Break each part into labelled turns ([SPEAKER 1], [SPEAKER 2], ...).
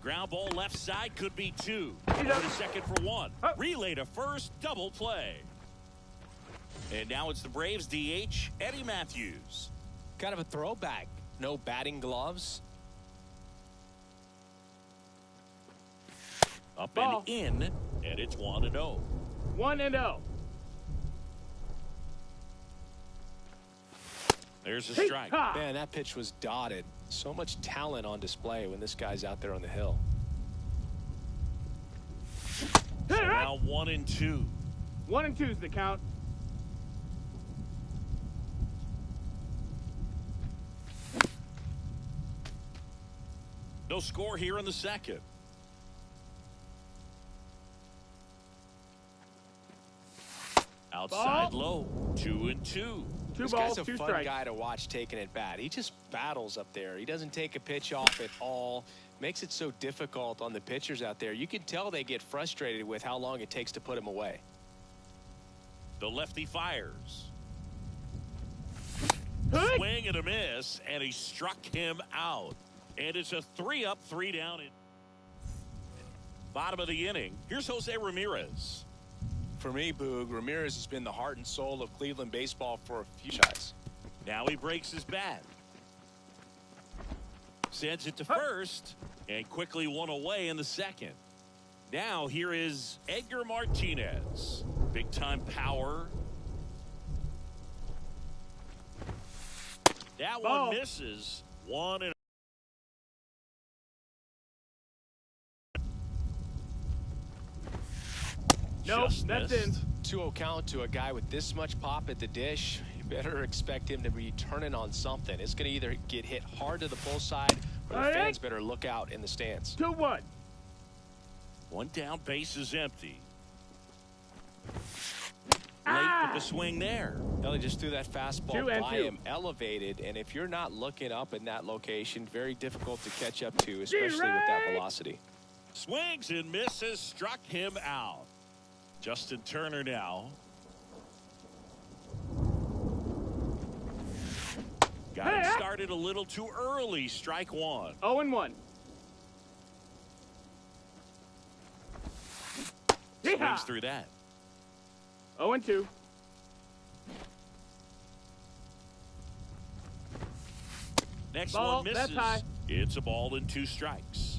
[SPEAKER 1] Ground ball left side could be two. Over to second for one. Relay to first, double play. And now it's the Braves DH, Eddie Matthews.
[SPEAKER 2] Kind of a throwback. No batting gloves.
[SPEAKER 1] Up and in, and it's 1-0.
[SPEAKER 3] 1-0.
[SPEAKER 1] There's a strike.
[SPEAKER 2] Man, that pitch was dotted. So much talent on display when this guy's out there on the hill.
[SPEAKER 1] So now 1-2.
[SPEAKER 3] 1-2 is the count.
[SPEAKER 1] No score here in the second. Outside low. 2-2.
[SPEAKER 2] This guy's a fun guy to watch taking at bat. He just battles up there. He doesn't take a pitch off at all. Makes it so difficult on the pitchers out there. You can tell they get frustrated with how long it takes to put him away.
[SPEAKER 1] The lefty fires. Swing and a miss, and he struck him out. And it's a 3-up, 3-down. Bottom of the inning. Here's Jose Ramirez.
[SPEAKER 2] For me, Boog, Ramirez has been the heart and soul of Cleveland baseball for a few shots.
[SPEAKER 1] Now he breaks his bat. Sends it to first, and quickly one away in the second. Now here is Edgar Martinez. Big time power. That one misses. 1-0.
[SPEAKER 3] Nope, that's in.
[SPEAKER 2] 2-0 count to a guy with this much pop at the dish. You better expect him to be turning on something. It's going to either get hit hard to the pull side, or the fans better look out in the stands.
[SPEAKER 3] 2-1.
[SPEAKER 1] One down, base is empty. Late with the swing there.
[SPEAKER 2] Well, they just threw that fastball by him, elevated, and if you're not looking up in that location, very difficult to catch up to, especially with that velocity.
[SPEAKER 1] Swings and misses, struck him out. Justin Turner now. Got it started a little too early. Strike one.
[SPEAKER 3] 0-1.
[SPEAKER 1] Swings through that.
[SPEAKER 3] 0-2.
[SPEAKER 1] Next one misses.
[SPEAKER 3] That's high.
[SPEAKER 1] It's a ball and 2 strikes.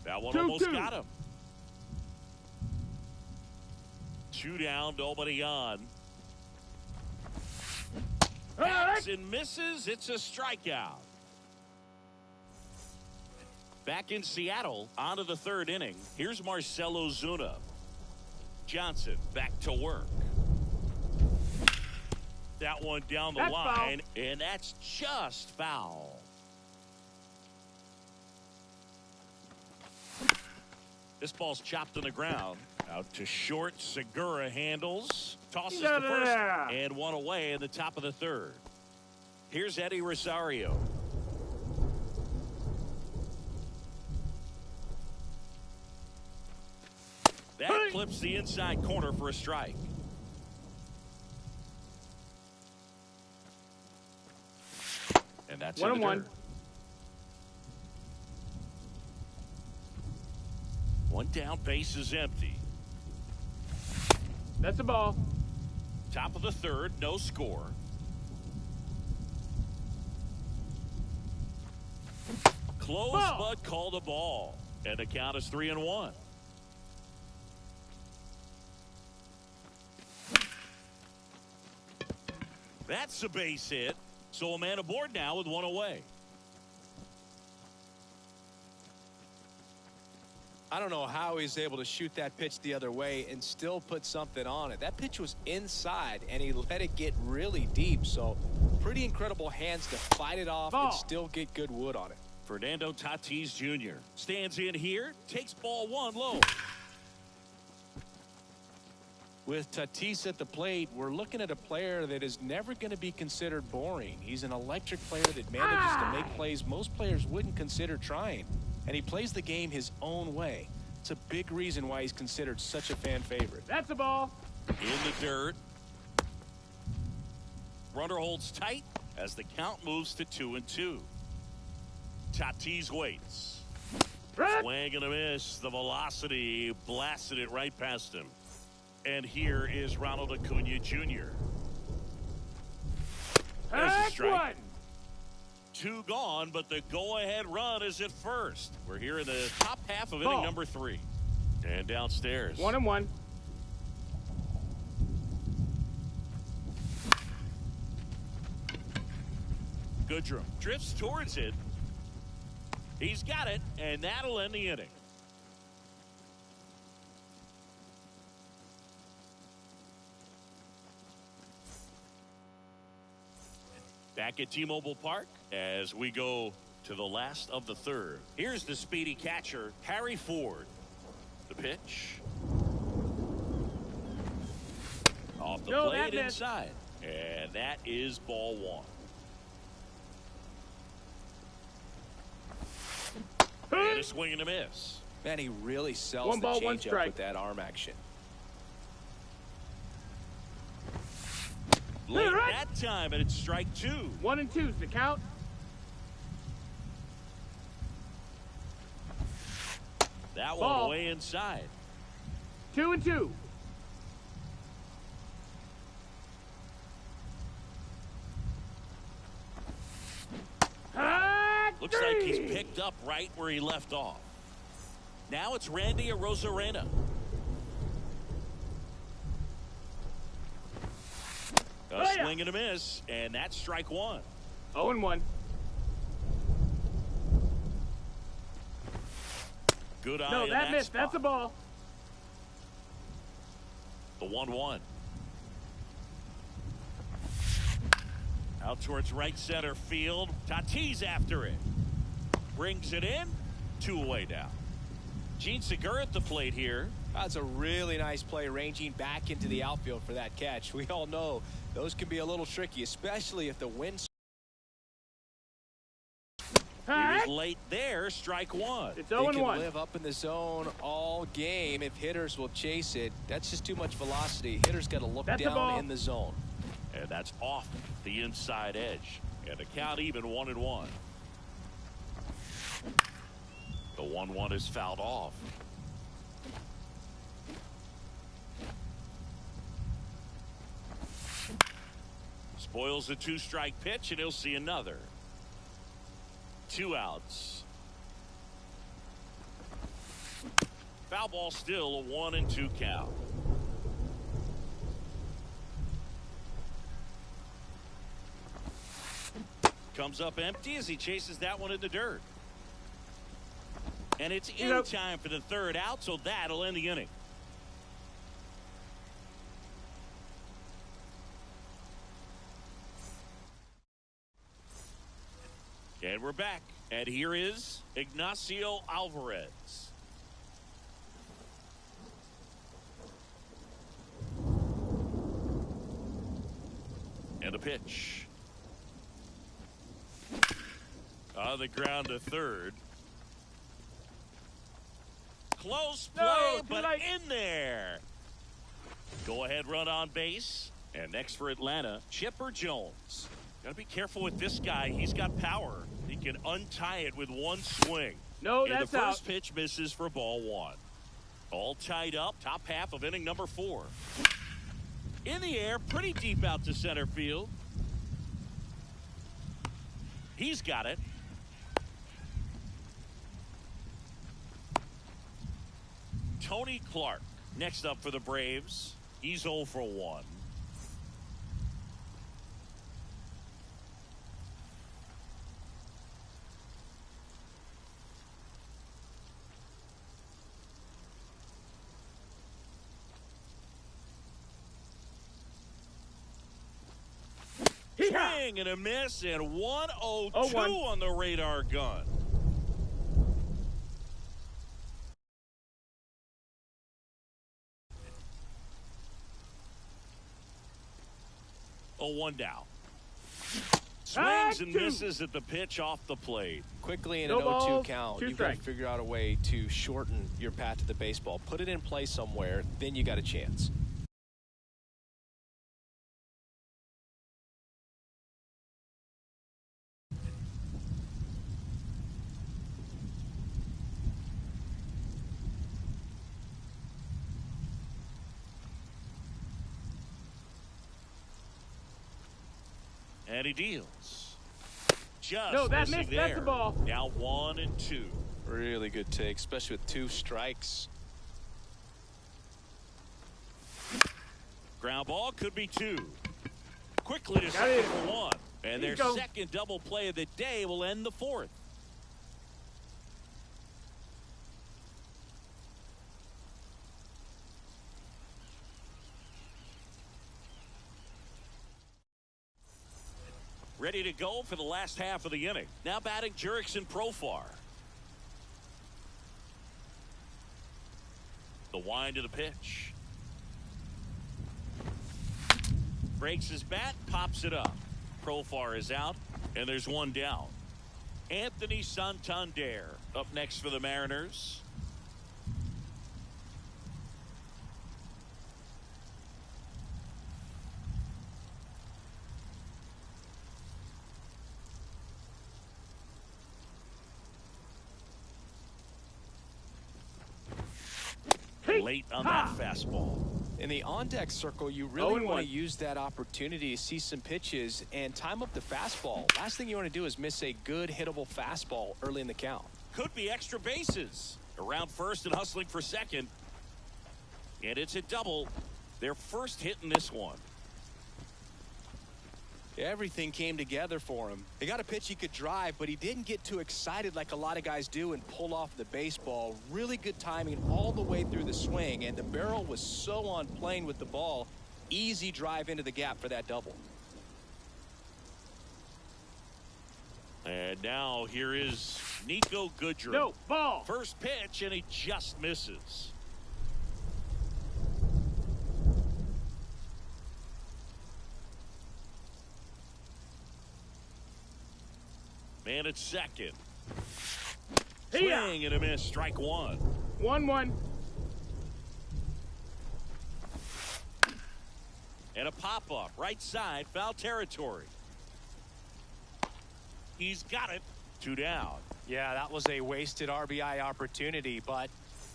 [SPEAKER 1] That one almost got him. 2 down, nobody on. Hacks and misses. It's a strikeout. Back in Seattle, on to the 3rd inning. Here's Marcell Ozuna. Johnson back to work. That one down the line, and that's just foul. This ball's chopped on the ground. Out to short. Segura handles. Tosses to first. And one away in the top of the 3rd. Here's Eddie Rosario. That clips the inside corner for a strike. And that's
[SPEAKER 3] 1-1.
[SPEAKER 1] One down, base is empty.
[SPEAKER 3] That's a ball.
[SPEAKER 1] Top of the 3rd, no score. Close, but called a ball. And the count is 3-1. That's a base hit. So a man aboard now with one away.
[SPEAKER 2] I don't know how he's able to shoot that pitch the other way and still put something on it. That pitch was inside, and he let it get really deep. So pretty incredible hands to fight it off and still get good wood on it.
[SPEAKER 1] Fernando Tatis Jr. stands in here, takes ball 1 low.
[SPEAKER 2] With Tatis at the plate, we're looking at a player that is never going to be considered boring. He's an electric player that manages to make plays most players wouldn't consider trying. And he plays the game his own way. It's a big reason why he's considered such a fan favorite.
[SPEAKER 3] That's a ball.
[SPEAKER 1] In the dirt. Runner holds tight. as the count moves to 2-2. Tatis waits. Swing and a miss. The velocity blasted it right past him. And here is Ronald Acuna Jr. There's a strike. 2 gone, but the go-ahead run is at first. We're here in the top half of inning number 3. And downstairs.
[SPEAKER 3] 1-1.
[SPEAKER 1] Goodrum drifts towards it. He's got it, and that'll end the inning. Back at T-Mobile Park as we go to the last of the third. Here's the speedy catcher, Harry Ford. The pitch. Off the plate inside. And that is ball 1. And a swing and a miss.
[SPEAKER 2] Man, he really sells the changeup with that arm action.
[SPEAKER 1] Late that time, and it's strike 2.
[SPEAKER 3] 1-2's the count.
[SPEAKER 1] That one away inside.
[SPEAKER 3] 2-2.
[SPEAKER 1] Looks like he's picked up right where he left off. Now it's Randy Arozarena. A swing and a miss, and that's strike 1.
[SPEAKER 3] 0-1.
[SPEAKER 1] Good eye.
[SPEAKER 3] No, that missed.
[SPEAKER 1] Spot.
[SPEAKER 3] That's a ball.
[SPEAKER 1] The 1-1. Out towards right center field. Tatis after it. Brings it in. 2 away now. Gene Segura at the plate here.
[SPEAKER 2] That's a really nice play, ranging back into the outfield for that catch. We all know those can be a little tricky, especially if the wind.
[SPEAKER 1] He was late there. Strike 1.
[SPEAKER 3] It's 0-1.
[SPEAKER 2] They can live up in the zone all game if hitters will chase it. That's just too much velocity. Hitters got to look down in the zone.
[SPEAKER 1] And that's off the inside edge. And the count even 1-1. The 1-1 is fouled off. Spoils the 2-strike pitch, and he'll see another. 2 outs. Foul ball still, a 1-2 count. Comes up empty as he chases that one in the dirt. And it's in time for the 3rd out, so that'll end the inning. And we're back. And here is Ignacio Alvarez. And a pitch. On the ground to 3rd. Close play, but in there. Go ahead run on base. And next for Atlanta, Chipper Jones. Got to be careful with this guy. He's got power. He can untie it with one swing.
[SPEAKER 3] No,
[SPEAKER 1] and
[SPEAKER 3] that's
[SPEAKER 1] the first
[SPEAKER 3] out.
[SPEAKER 1] pitch misses for ball 1. All tied up. Top half of inning number 4. In the air, pretty deep out to center field. He's got it. Tony Clark next up for the Braves. He's 0 for 1. Swing and a miss, and 1-0-2 on the radar gun. A 1 down. Swings and misses at the pitch off the plate.
[SPEAKER 2] Quickly in an 0-2 count, you've got to figure out a way to shorten your path to the baseball. Put it in play somewhere, then you got a chance.
[SPEAKER 1] And he deals. Just
[SPEAKER 3] No, that
[SPEAKER 1] missing
[SPEAKER 3] missed.
[SPEAKER 1] there.
[SPEAKER 3] That's a ball.
[SPEAKER 1] Now 1-2.
[SPEAKER 2] Really good take, especially with 2 strikes.
[SPEAKER 1] Ground ball could be 2. Quickly to
[SPEAKER 3] Got
[SPEAKER 1] second
[SPEAKER 3] it.
[SPEAKER 1] for 1. And
[SPEAKER 3] There
[SPEAKER 1] their
[SPEAKER 3] you go.
[SPEAKER 1] second double play of the day will end the 4th. Ready to go for the last half of the inning. Now batting Jurickson Profar. The wind of the pitch. Breaks his bat, pops it up. Profar is out, and there's one down. Anthony Santander up next for the Mariners. Late on that fastball.
[SPEAKER 2] In the on-deck circle, you really
[SPEAKER 3] 0-1.
[SPEAKER 2] want to use that opportunity to see some pitches and time up the fastball. Last thing you want to do is miss a good hittable fastball early in the count.
[SPEAKER 1] Could be extra bases. Around first and hustling for second. And it's a double. Their first hit in this one.
[SPEAKER 2] Everything came together for him. He got a pitch he could drive, but he didn't get too excited like a lot of guys do and pull off the baseball. Really good timing all the way through the swing, and the barrel was so on plane with the ball. Easy drive into the gap for that double.
[SPEAKER 1] And now here is Nico Goodrum.
[SPEAKER 3] No, ball.
[SPEAKER 1] First pitch, and he just misses. Man at second. Swing and a miss. Strike 1.
[SPEAKER 3] 1-1.
[SPEAKER 1] And a pop-up. Right side. Foul territory. He's got it. 2 down.
[SPEAKER 2] Yeah, that was a wasted RBI opportunity, but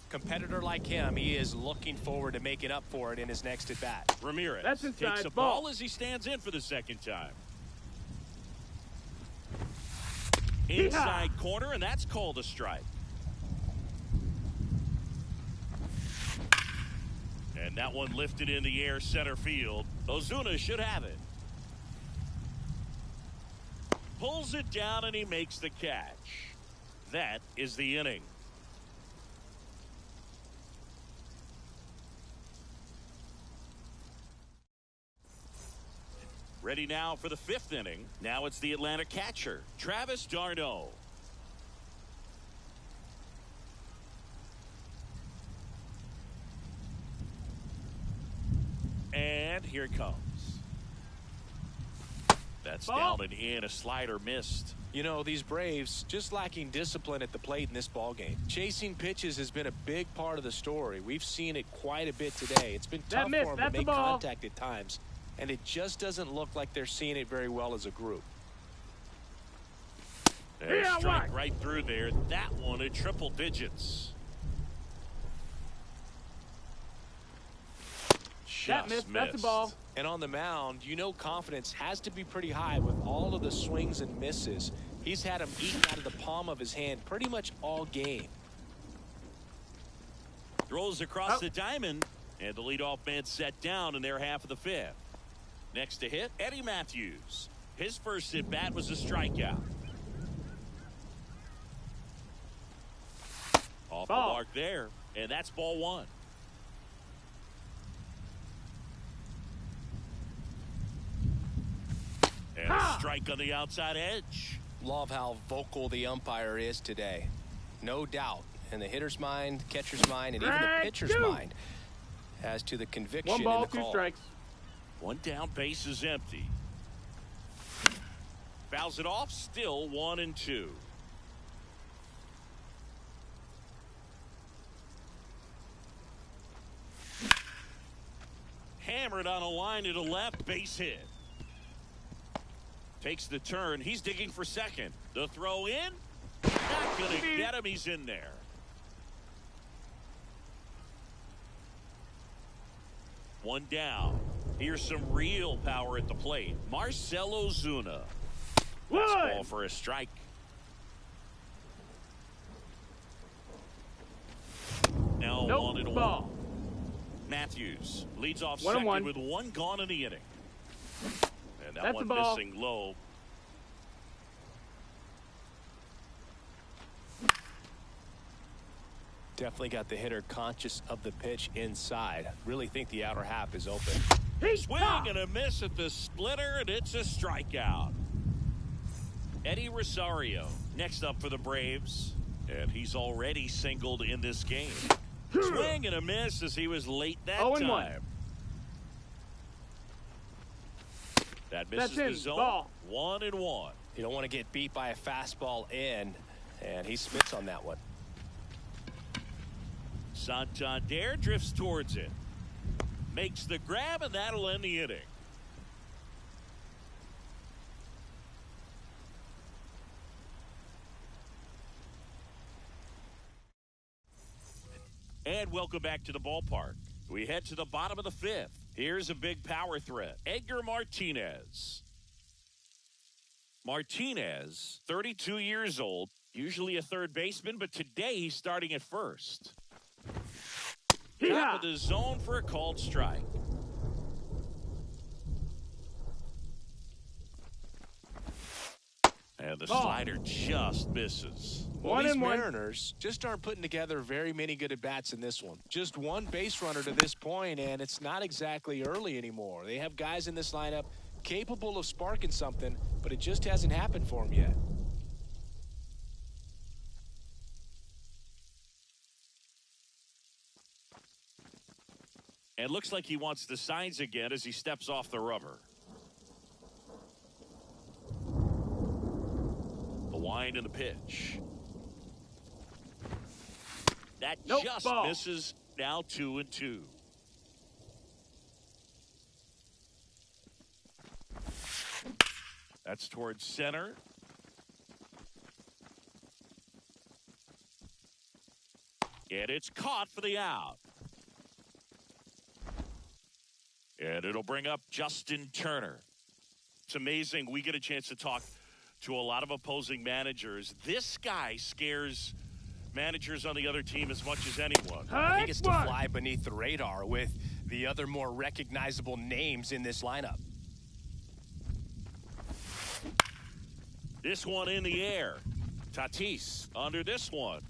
[SPEAKER 2] competitor like him, he is looking forward to making up for it in his next at-bat.
[SPEAKER 1] Ramirez
[SPEAKER 3] That's inside.
[SPEAKER 1] takes a ball as he stands in for the second time. Inside corner, and that's called a strike. And that one lifted in the air center field. Ozuna should have it. Pulls it down, and he makes the catch. That is the inning. Ready now for the 5th inning. Now it's the Atlanta catcher, Travis d'Arnaud. And here it comes. That's down and in. A slider missed.
[SPEAKER 2] You know, these Braves just lacking discipline at the plate in this ballgame. Chasing pitches has been a big part of the story. We've seen it quite a bit today. It's been tough for them to make contact at times, and it just doesn't look like they're seeing it very well as a group.
[SPEAKER 1] Strike right through there. That one at triple digits.
[SPEAKER 3] That missed. That's a ball.
[SPEAKER 2] And on the mound, you know confidence has to be pretty high with all of the swings and misses. He's had them eaten out of the palm of his hand pretty much all game.
[SPEAKER 1] Throws across the diamond, and the leadoff man set down in their half of the 5th. Next to hit, Eddie Matthews. His first at bat was a strikeout. Off the mark there, and that's ball 1. And a strike on the outside edge.
[SPEAKER 2] Love how vocal the umpire is today. No doubt in the hitter's mind, catcher's mind, and even the pitcher's mind as to the conviction
[SPEAKER 3] 1 ball,
[SPEAKER 2] in the call.
[SPEAKER 3] 2 strikes.
[SPEAKER 1] 1 down, base is empty. Fouls it off, still 1-2. Hammered on a line to the left, base hit. Takes the turn. He's digging for second. The throw in. Not going to get him. He's in there. One down. Here's some real power at the plate. Marcell Ozuna. Fastball for a strike. Now 1-1.
[SPEAKER 3] Ball.
[SPEAKER 1] Matthews leads off
[SPEAKER 3] 1-1.
[SPEAKER 1] second with one gone in the inning. And that
[SPEAKER 3] That's
[SPEAKER 1] one
[SPEAKER 3] a ball.
[SPEAKER 1] missing low.
[SPEAKER 2] Definitely got the hitter conscious of the pitch inside. Really think the outer half is open.
[SPEAKER 1] Swing and a miss at the splitter, and it's a strikeout. Eddie Rosario next up for the Braves, and he's already singled in this game. Swing and a miss as he was late that
[SPEAKER 3] 0-1.
[SPEAKER 1] time. That misses the zone.
[SPEAKER 3] Ball.
[SPEAKER 1] 1-1.
[SPEAKER 2] You don't want to get beat by a fastball in, and he spits on that one.
[SPEAKER 1] Santander drifts towards it. Makes the grab, and that'll end the inning. And welcome back to the ballpark. We head to the bottom of the fifth. Here's a big power threat. Edgar Martinez. Martinez, 32 years old, usually a third baseman, but today he's starting at first. Top of the zone for a called strike. And the slider just misses.
[SPEAKER 2] Well, these Mariners just aren't putting together very many good at-bats in this one. Just one base runner to this point, and it's not exactly early anymore. They have guys in this lineup capable of sparking something, but it just hasn't happened for them yet.
[SPEAKER 1] And looks like he wants the signs again as he steps off the rubber. The wind and the pitch. That just misses. Now 2-2. That's towards center. And it's caught for the out. And it'll bring up Justin Turner. It's amazing. We get a chance to talk to a lot of opposing managers. This guy scares managers on the other team as much as anyone.
[SPEAKER 2] He gets to fly beneath the radar with the other more recognizable names in this lineup.
[SPEAKER 1] This one in the air. Tatis under this one.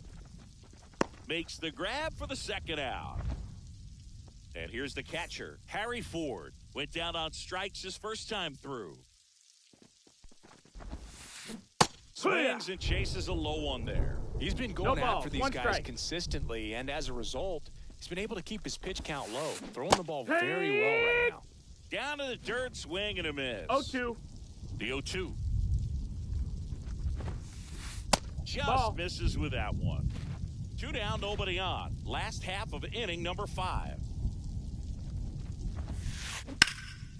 [SPEAKER 1] Makes the grab for the second out. And here's the catcher, Harry Ford. Went down on strikes his first time through. Swings and chases a low one there.
[SPEAKER 2] He's been going after these guys consistently, and as a result, he's been able to keep his pitch count low, throwing the ball very well right now.
[SPEAKER 1] Down to the dirt, swing and a miss.
[SPEAKER 3] 0-2.
[SPEAKER 1] The 0-2. Just misses with that one. 2 down, nobody on. Last half of inning number 5.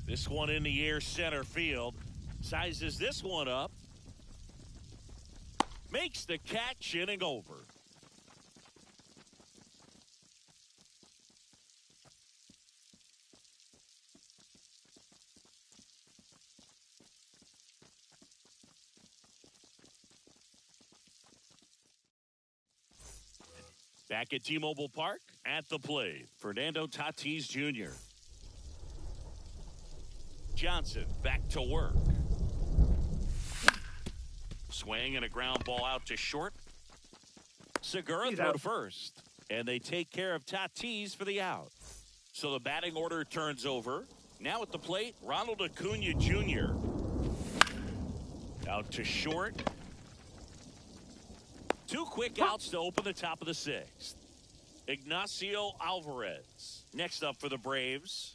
[SPEAKER 1] This one in the air, center field. Sizes this one up. Makes the catch, inning over. Back at T-Mobile Park, at the plate, Fernando Tatis Jr. Johnson back to work. Swing and a ground ball out to short. Segura throw to first. And they take care of Tatis for the out. So the batting order turns over. Now at the plate, Ronald Acuna Jr. Out to short. 2 quick outs to open the top of the 6th. Ignacio Alvarez next up for the Braves.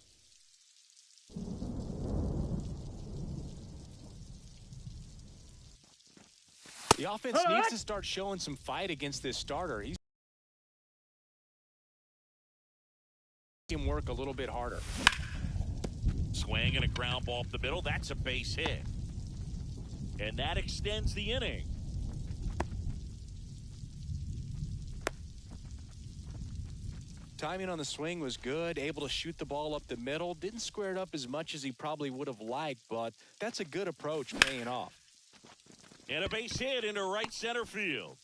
[SPEAKER 2] The offense needs to start showing some fight against this starter. He's him work a little bit harder.
[SPEAKER 1] Swing and a ground ball up the middle. That's a base hit. And that extends the inning.
[SPEAKER 2] timing on the swing was good, able to shoot the ball up the middle. Didn't square it up as much as he probably would have liked, but that's a good approach paying off.
[SPEAKER 1] And a base hit into right center field.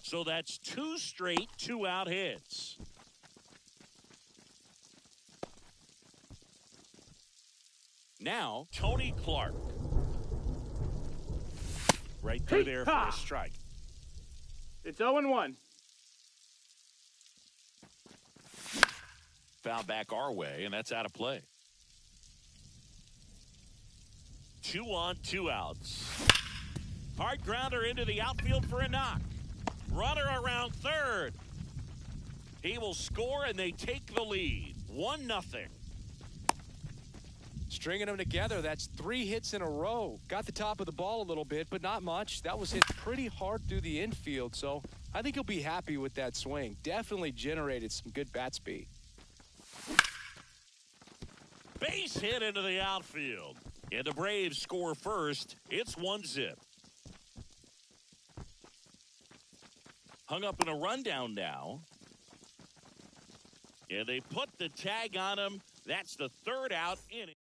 [SPEAKER 1] So that's 2 straight 2-out hits. Now, Tony Clark. Right through there for a strike.
[SPEAKER 3] It's 0-1.
[SPEAKER 1] Foul back our way, and that's out of play. 2 on, 2 outs. Hard grounder into the outfield for a knock. Runner around third. He will score, and they take the lead. 1-0.
[SPEAKER 2] Stringing them together, that's 3 hits in a row. Got the top of the ball a little bit, but not much. That was hit pretty hard through the infield, so I think he'll be happy with that swing. Definitely generated some good bat speed.
[SPEAKER 1] Base hit into the outfield. And the Braves score first. It's 1-0. Hung up in a rundown now. And they put the tag on him. That's the 3rd out inning.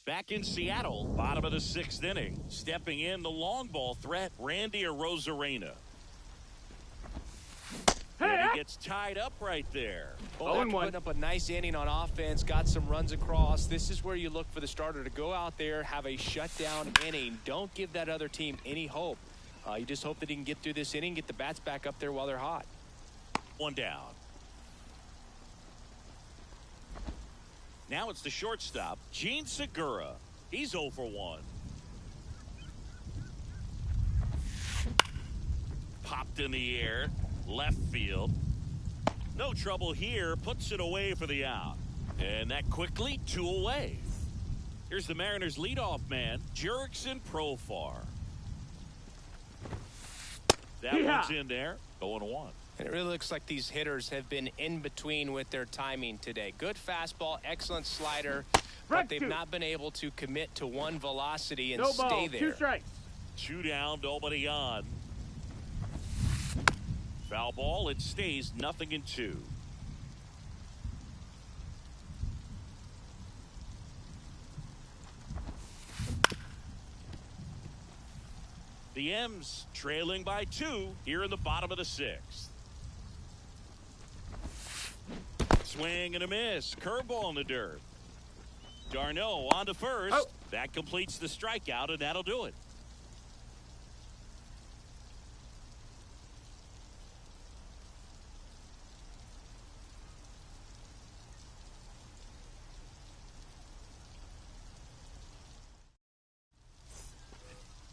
[SPEAKER 1] Back in Seattle, bottom of the 6th inning. Stepping in the long ball threat, Randy Arozarena. And he gets tied up right there.
[SPEAKER 2] Well, after putting up a nice inning on offense, got some runs across. This is where you look for the starter to go out there, have a shutdown inning. Don't give that other team any hope. You just hope that he can get through this inning, get the bats back up there while they're hot.
[SPEAKER 1] 1 down. Now it's the shortstop, Gene Segura. He's 0 for 1. Popped in the air, left field. No trouble here, puts it away for the out. And that quickly 2 away. Here's the Mariners leadoff man, Jurickson Profar. That one's in there, 0-1.
[SPEAKER 4] And it really looks like these hitters have been in between with their timing today. Good fastball, excellent slider, but they've not been able to commit to one velocity and stay there.
[SPEAKER 3] 2 strikes.
[SPEAKER 1] 2 down, nobody on. Foul ball, it stays 0-2. The M's trailing by 2 here in the bottom of the 6th. Swing and a miss. Curveball in the dirt. Darno on to first. That completes the strikeout, and that'll do it.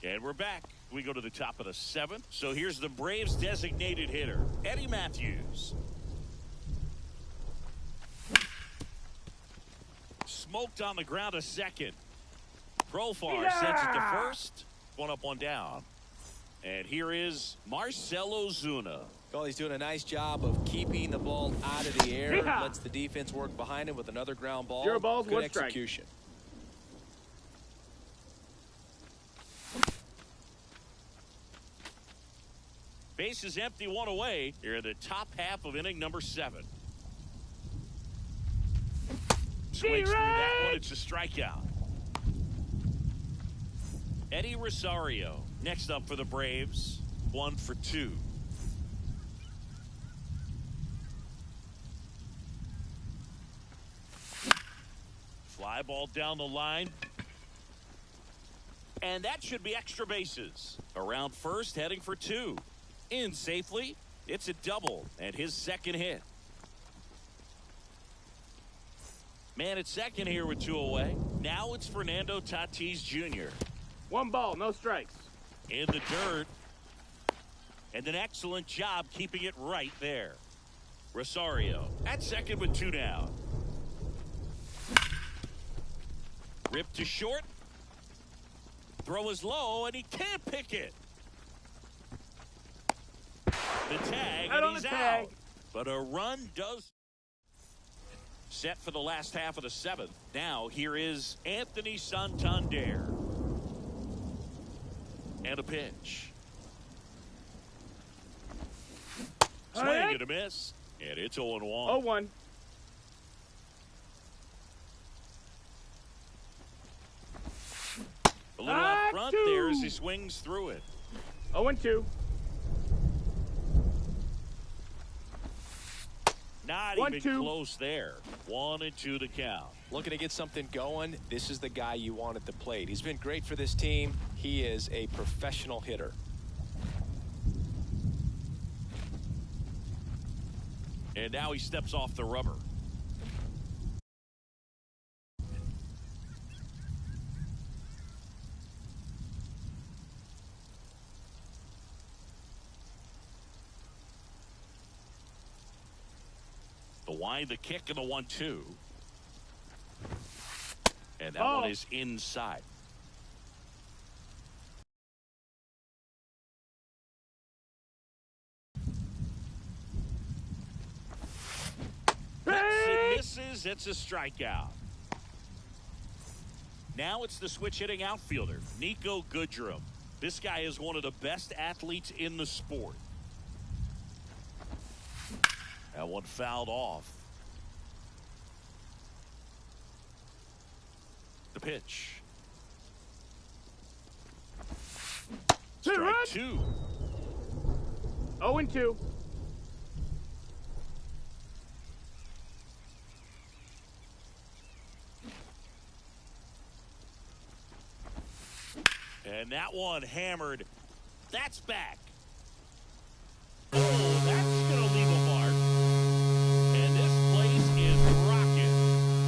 [SPEAKER 1] And we're back. We go to the top of the 7th. So here's the Braves designated hitter, Eddie Matthews. Smoked on the ground to second. Profar sends it to first. 1 up, 1 down. And here is Marcell Ozuna.
[SPEAKER 2] Well, he's doing a nice job of keeping the ball out of the air. Lets the defense work behind him with another ground ball.
[SPEAKER 3] 0 balls,
[SPEAKER 2] good
[SPEAKER 3] 1
[SPEAKER 2] execution.
[SPEAKER 1] Base is empty, 1 away. Here in the top half of inning number 7. Swings through that one. It's a strikeout. Eddie Rosario next up for the Braves. 1 for 2. Fly ball down the line. And that should be extra bases. Around first, heading for 2. In safely. It's a double and his 2nd hit. Man at second here with 2 away. Now it's Fernando Tatis Jr.
[SPEAKER 3] 1 ball, no strikes.
[SPEAKER 1] In the dirt. And an excellent job keeping it right there. Rosario at second with 2 down. Ripped to short. Throw is low, and he can't pick it. The tag, and he's out. But a run does. Set for the last half of the 7th. Now here is Anthony Santander. And a pitch. Swing and a miss. And it's 0-1.
[SPEAKER 3] 0-1.
[SPEAKER 1] A little up front there as he swings through it.
[SPEAKER 3] 0-2.
[SPEAKER 1] Not
[SPEAKER 3] 1-2.
[SPEAKER 1] even close there. 1-2 to count.
[SPEAKER 4] Looking to get something going, this is the guy you want at the plate. He's been great for this team. He is a professional hitter.
[SPEAKER 1] And now he steps off the rubber. The wind, the kick, and the 1-2. And that one is inside. Misses. It's a strikeout. Now it's the switch hitting outfielder, Nico Goodrum. This guy is one of the best athletes in the sport. That one fouled off. The pitch. Strike 2.
[SPEAKER 3] 0-2.
[SPEAKER 1] And that one hammered. That's back. Oh, that's going to leave a mark. And this place is rocking.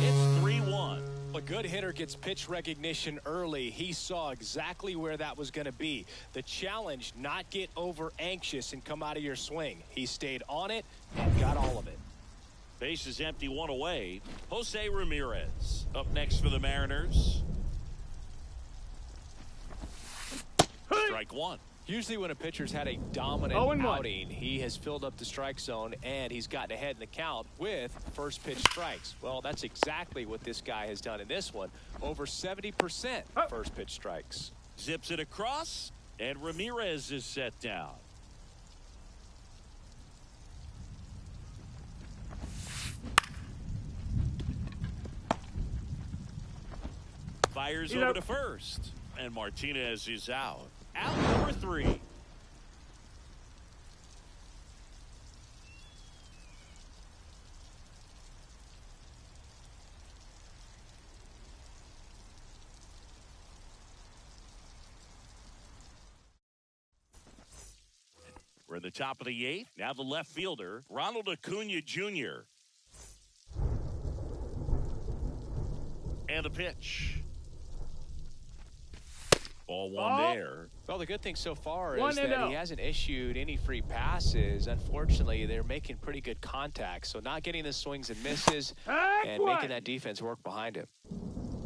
[SPEAKER 1] It's 3-1.
[SPEAKER 4] A good hitter gets pitch recognition early. He saw exactly where that was going to be. The challenge, not get over anxious and come out of your swing. He stayed on it and got all of it.
[SPEAKER 1] Base is empty, 1 away. Jose Ramirez up next for the Mariners. Strike 1.
[SPEAKER 4] Usually when a pitcher's had a dominant outing, he has filled up the strike zone and he's gotten ahead in the count with first pitch strikes. Well, that's exactly what this guy has done in this one. Over 70% first pitch strikes.
[SPEAKER 1] Zips it across, and Ramirez is set down. Fires over to first, and Martinez is out. Out number 3. We're in the top of the 8th. Now the left fielder, Ronald Acuna Jr. And a pitch. Ball 1 there.
[SPEAKER 4] Well, the good thing so far is that he hasn't issued any free passes. Unfortunately, they're making pretty good contact. So not getting the swings and misses and making that defense work behind him.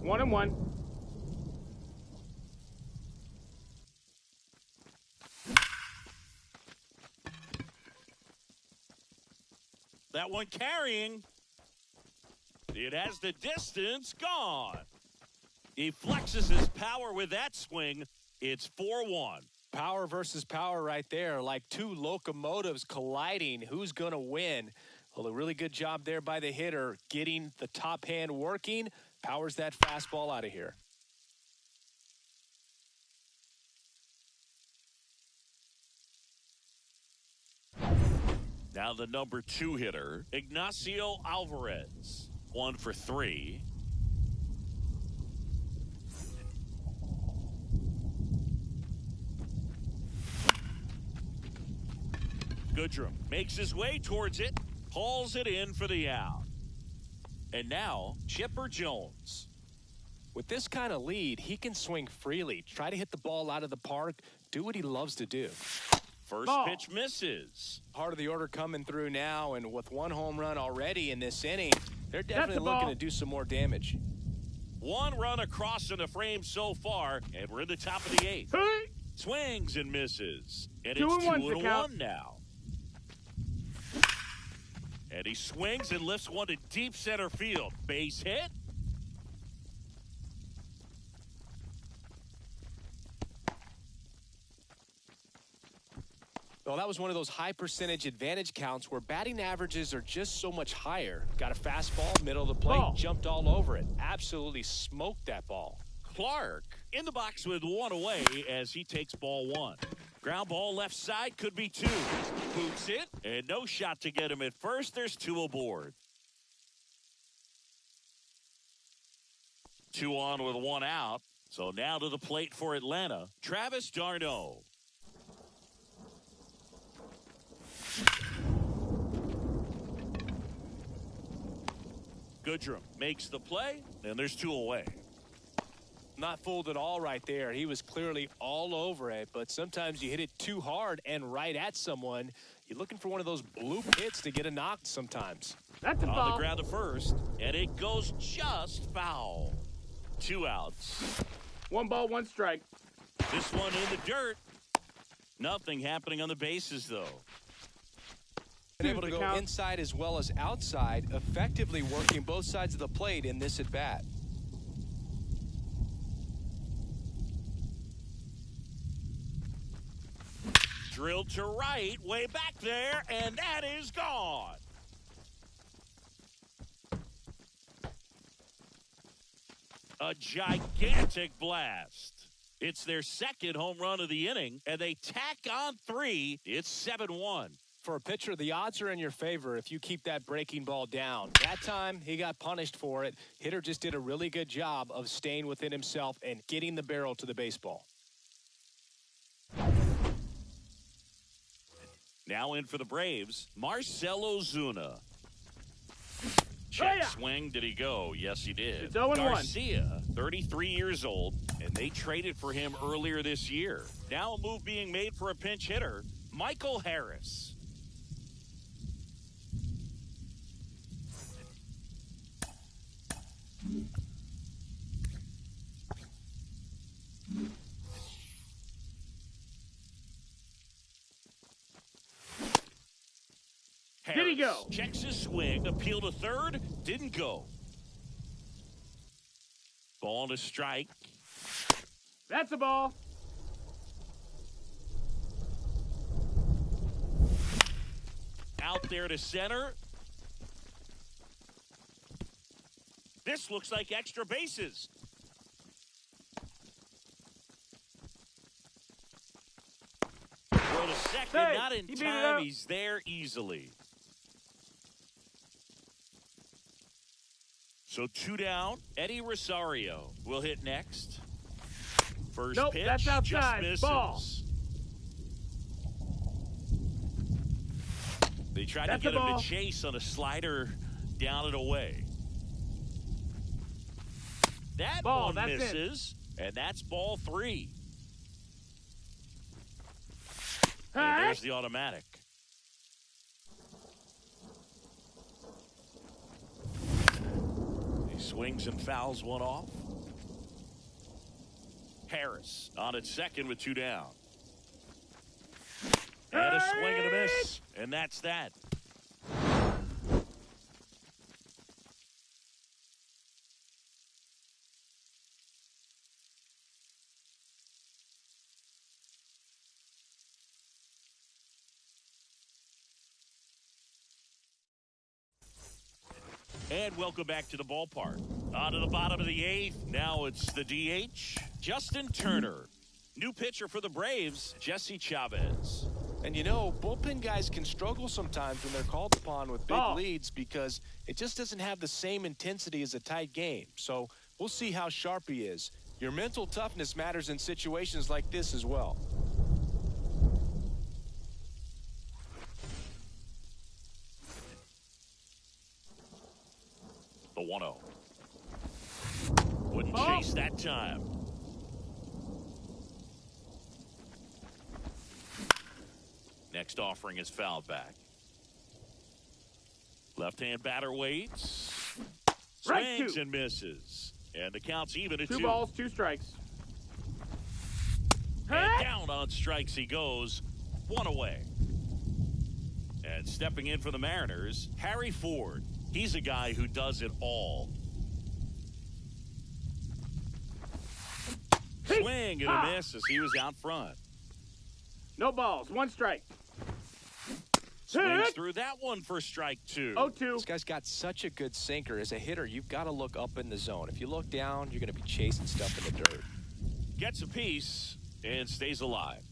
[SPEAKER 3] 1-1.
[SPEAKER 1] That one carrying. It has the distance gone. He flexes his power with that swing. It's 4-1.
[SPEAKER 4] Power versus power right there, like two locomotives colliding. Who's going to win? Well, a really good job there by the hitter, getting the top hand working. Powers that fastball out of here.
[SPEAKER 1] Now the number 2 hitter, Ignacio Alvarez. 1 for 3. Goodrum makes his way towards it, hauls it in for the out. And now, Chipper Jones.
[SPEAKER 4] With this kind of lead, he can swing freely, try to hit the ball out of the park, do what he loves to do.
[SPEAKER 1] First pitch misses.
[SPEAKER 4] Part of the order coming through now, and with 1 home run already in this inning, they're definitely looking to do some more damage.
[SPEAKER 1] 1 run across in the frame so far, and we're in the top of the 8th. Swings and misses. And it's 2-1 now. And he swings and lifts one to deep center field. Base hit.
[SPEAKER 4] Well, that was one of those high percentage advantage counts where batting averages are just so much higher. Got a fastball, middle of the plate, jumped all over it. Absolutely smoked that ball.
[SPEAKER 1] Clark in the box with one away as he takes ball one. Ground ball left side, could be two. Boots it, and no shot to get him at first. There's two aboard. 2 on with 1 out. So now to the plate for Atlanta, Travis d'Arnaud. Goodrum makes the play, and there's 2 away.
[SPEAKER 4] Not fooled at all right there. He was clearly all over it, but sometimes you hit it too hard and right at someone. You're looking for one of those bloop hits to get a knock sometimes.
[SPEAKER 3] That's a ball.
[SPEAKER 1] On the ground to first, and it goes just foul. 2 outs.
[SPEAKER 3] 1 ball, 1 strike.
[SPEAKER 1] This one in the dirt. Nothing happening on the bases, though.
[SPEAKER 4] Been able to go inside as well as outside, effectively working both sides of the plate in this at-bat.
[SPEAKER 1] Drilled to right, way back there, and that is gone. A gigantic blast. It's their second home run of the inning, and they tack on 3. It's 7-1.
[SPEAKER 4] For a pitcher, the odds are in your favor if you keep that breaking ball down. That time, he got punished for it. Hitter just did a really good job of staying within himself and getting the barrel to the baseball.
[SPEAKER 1] Now in for the Braves, Marcell Ozuna. Check swing. Did he go? Yes, he did.
[SPEAKER 3] It's 0-1.
[SPEAKER 1] Garcia, 33 years old, and they traded for him earlier this year. Now a move being made for a pinch hitter, Michael Harris.
[SPEAKER 3] Did he go?
[SPEAKER 1] Checks his swing, appeal to third, didn't go. Ball to strike.
[SPEAKER 3] That's a ball.
[SPEAKER 1] Out there to center. This looks like extra bases. Throw to second,
[SPEAKER 3] Hey,
[SPEAKER 1] not in
[SPEAKER 3] he beat it
[SPEAKER 1] time.
[SPEAKER 3] up.
[SPEAKER 1] He's there easily. So 2 down. Eddie Rosario will hit next. First
[SPEAKER 3] Nope,
[SPEAKER 1] pitch,
[SPEAKER 3] that's outside.
[SPEAKER 1] just misses.
[SPEAKER 3] Ball.
[SPEAKER 1] They tried
[SPEAKER 3] That's
[SPEAKER 1] to
[SPEAKER 3] a
[SPEAKER 1] get him
[SPEAKER 3] ball.
[SPEAKER 1] to chase on a slider down and away. That
[SPEAKER 3] Ball,
[SPEAKER 1] one
[SPEAKER 3] that's
[SPEAKER 1] misses, and that's ball 3.
[SPEAKER 3] Hey.
[SPEAKER 1] And there's the automatic. He swings and fouls one off. Harris on at second with 2 down. And a swing and a miss, and that's that. And welcome back to the ballpark. On to the bottom of the 8th. Now it's the DH, Justin Turner. New pitcher for the Braves, Jesse Chavez.
[SPEAKER 4] And you know, bullpen guys can struggle sometimes when they're called upon with big leads because it just doesn't have the same intensity as a tight game. So we'll see how sharp he is. Your mental toughness matters in situations like this as well.
[SPEAKER 1] The 1-0. Wouldn't chase that time. Next offering is fouled back. Left-hand batter waits. Swings and misses. And the count's even at 2.
[SPEAKER 3] 2 balls, 2 strikes.
[SPEAKER 1] And down on strikes he goes. 1 away. And stepping in for the Mariners, Harry Ford. He's a guy who does it all. Swing and a miss as he was out front.
[SPEAKER 3] No balls, 1 strike.
[SPEAKER 1] Swings through that one for strike 2.
[SPEAKER 3] 0-2.
[SPEAKER 4] This guy's got such a good sinker. As a hitter, you've got to look up in the zone. If you look down, you're going to be chasing stuff in the dirt.
[SPEAKER 1] Gets a piece and stays alive.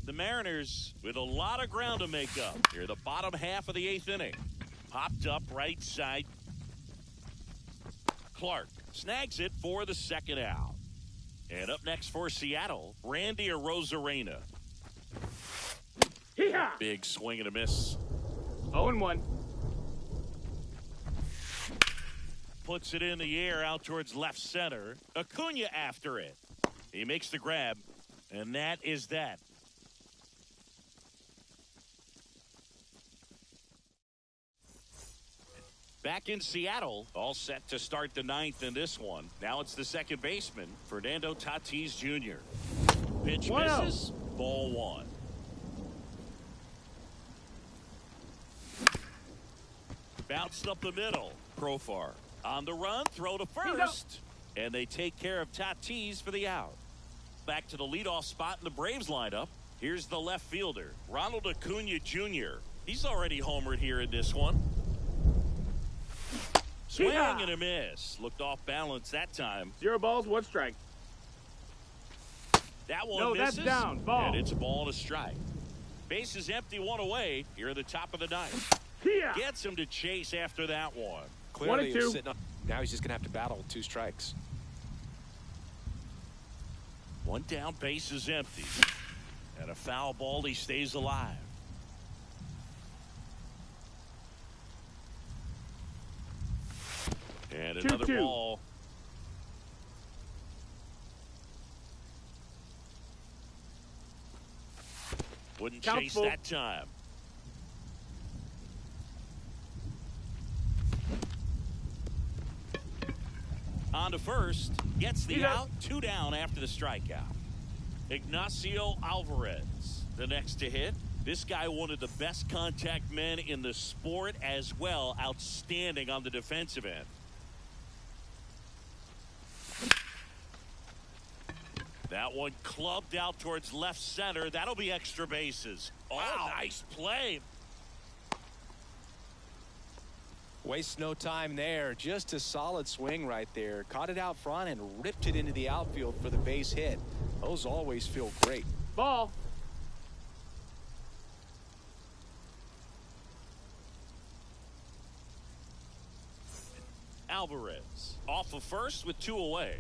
[SPEAKER 1] The Mariners with a lot of ground to make up. Here, the bottom half of the 8th inning. Popped up right side. Clark snags it for the 2nd out. And up next for Seattle, Randy Arozarena. Big swing and a miss.
[SPEAKER 3] 0-1.
[SPEAKER 1] Puts it in the air out towards left center. Acuna after it. He makes the grab, and that is that. Back in Seattle, all set to start the 9th in this one. Now it's the second baseman, Fernando Tatis Jr. Pitch misses, ball 1. Bounced up the middle. Profar on the run, throw to first. And they take care of Tatis for the out. Back to the leadoff spot in the Braves lineup. Here's the left fielder, Ronald Acuna Jr. He's already homered here in this one. Swing and a miss. Looked off balance that time.
[SPEAKER 3] 0 balls, 1 strike.
[SPEAKER 1] That one misses.
[SPEAKER 3] That's down. Ball.
[SPEAKER 1] And it's a ball and a strike. Base is empty, 1 away. Here at the top of the 9th. Gets him to chase after that one.
[SPEAKER 4] Clearly, he was sitting up. Now he's just going to have to battle with 2 strikes.
[SPEAKER 1] 1 down, base is empty. And a foul ball, he stays alive. And another
[SPEAKER 3] 2-2.
[SPEAKER 1] ball. Wouldn't chase that time. On to first. Gets the out. 2 down after the strikeout. Ignacio Alvarez, the next to hit. This guy, one of the best contact men in the sport as well. Outstanding on the defensive end. That one clubbed out towards left center. That'll be extra bases. Oh, nice play.
[SPEAKER 4] Wastes no time there. Just a solid swing right there. Caught it out front and ripped it into the outfield for the base hit. Those always feel great.
[SPEAKER 3] Ball.
[SPEAKER 1] Alvarez off of first with 2 away.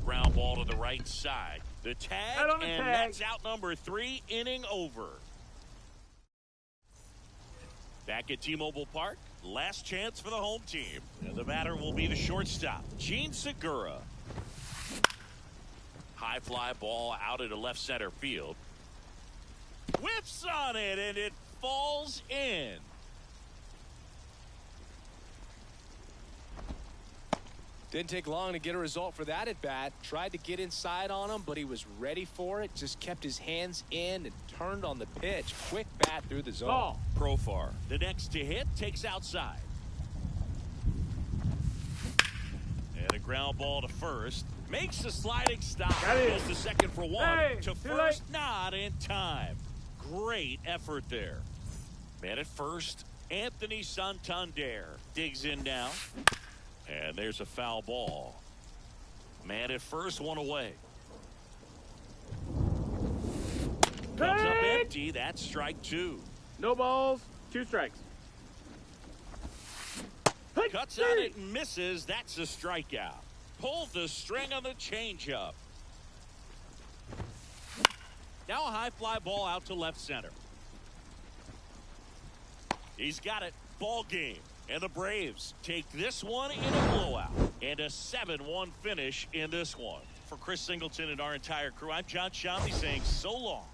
[SPEAKER 1] Ground ball to the right side. The tag, and that's out number 3, inning over. Back at T-Mobile Park, last chance for the home team. And the batter will be the shortstop, Gene Segura. High fly ball out into left center field. Whiffs on it, and it falls in.
[SPEAKER 4] Didn't take long to get a result for that at bat. Tried to get inside on him, but he was ready for it. Just kept his hands in and turned on the pitch. Quick bat through the zone.
[SPEAKER 3] Ball.
[SPEAKER 1] Profar, the next to hit, takes outside. And a ground ball to first. Makes the sliding stop. Goes to second for 1. To first, not in time. Great effort there. Man at first, Anthony Santander digs in now. And there's a foul ball. Man at first, 1 away. Comes up empty. That's strike 2.
[SPEAKER 3] No balls, 2 strikes.
[SPEAKER 1] Cuts on it and misses. That's a strikeout. Pulled the string on the changeup. Now a high fly ball out to left center. He's got it. Ball game. And the Braves take this one in a blowout. And a 7-1 finish in this one. For Chris Singleton and our entire crew, I'm John Shamsi saying so long.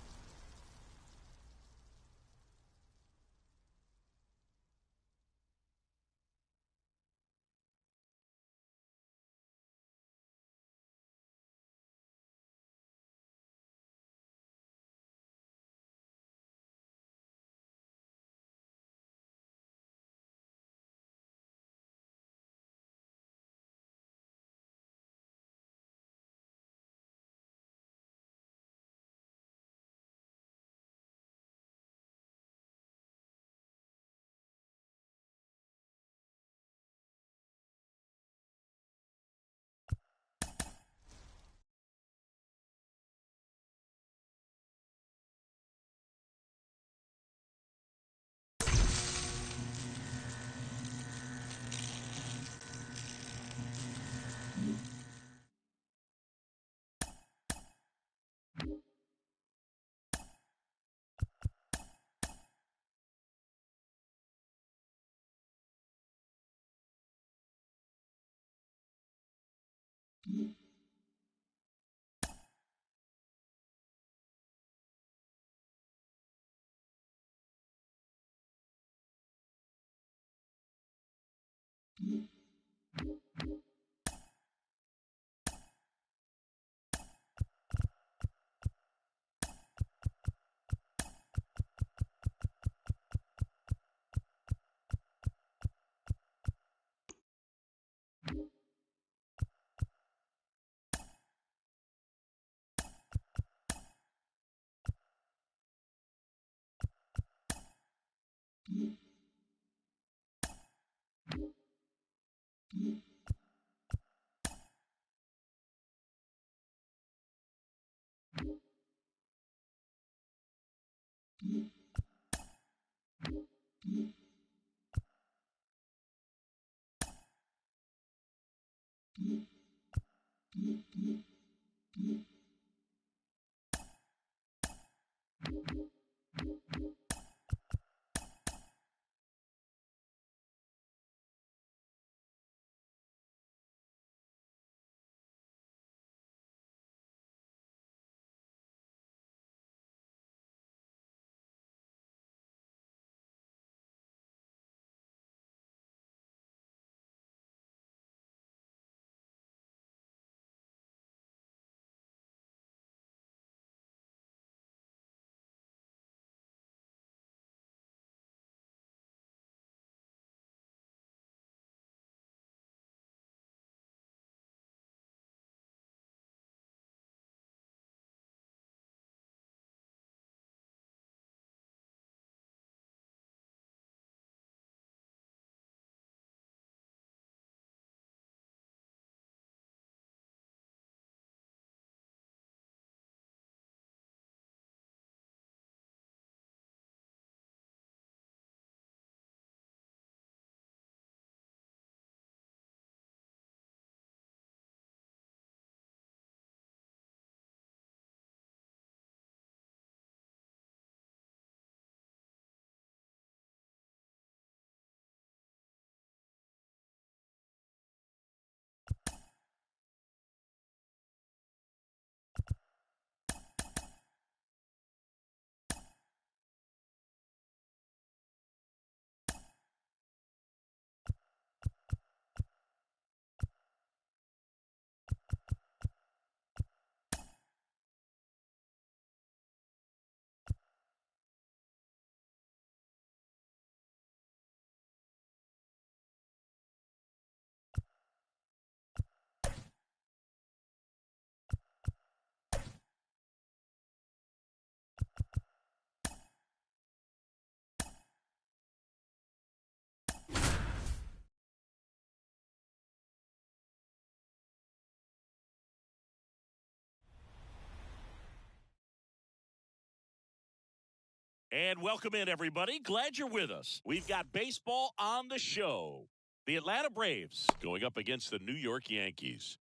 [SPEAKER 1] And welcome in, everybody. Glad you're with us. We've got baseball on the show. The Atlanta Braves going up against the New York Yankees.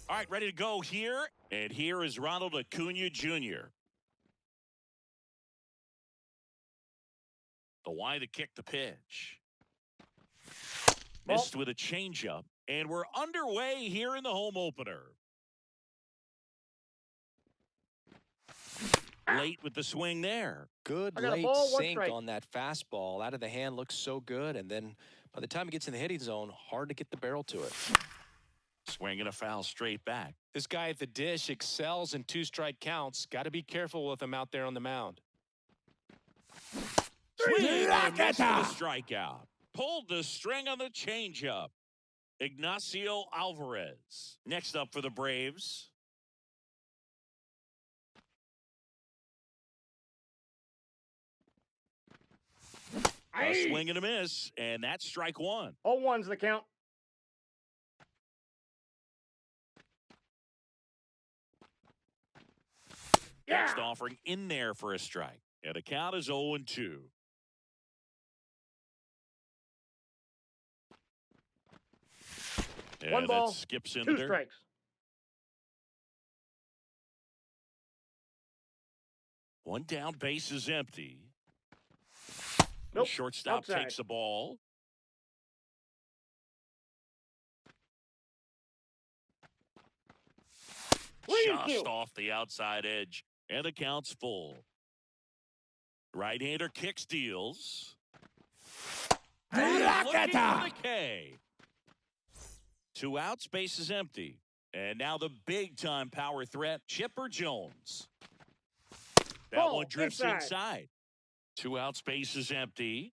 [SPEAKER 1] All right, ready to go here. And here is Ronald Acuna Jr. The wide to kick the pitch. Missed with a changeup. And we're underway here in the home opener. Late with the swing there.
[SPEAKER 4] Good late sink on that fastball. Out of the hand looks so good. And then by the time it gets in the hitting zone, hard to get the barrel to it.
[SPEAKER 1] Swinging a foul straight back.
[SPEAKER 2] This guy at the dish excels in two-strike counts. Got to be careful with him out there on the mound.
[SPEAKER 1] Swing and miss for the strikeout. Pulled the string on the changeup. Ignacio Alvarez. Next up for the Braves. A swing and a miss, and that's strike one.
[SPEAKER 3] 0-1's the count.
[SPEAKER 1] Next offering in there for a strike. And the count is 0-2. And
[SPEAKER 3] one ball,
[SPEAKER 1] skips in
[SPEAKER 3] 2
[SPEAKER 1] there.
[SPEAKER 3] strikes.
[SPEAKER 1] One down, base is empty.
[SPEAKER 3] Nope.
[SPEAKER 1] Shortstop
[SPEAKER 3] Outside.
[SPEAKER 1] takes the ball. Just off the outside edge. And the count's full. Right-hander kick steals. Looking for the K. 2 outs, base is empty. And now the big-time power threat, Chipper Jones. That one drifts inside. 2 outs, base is empty.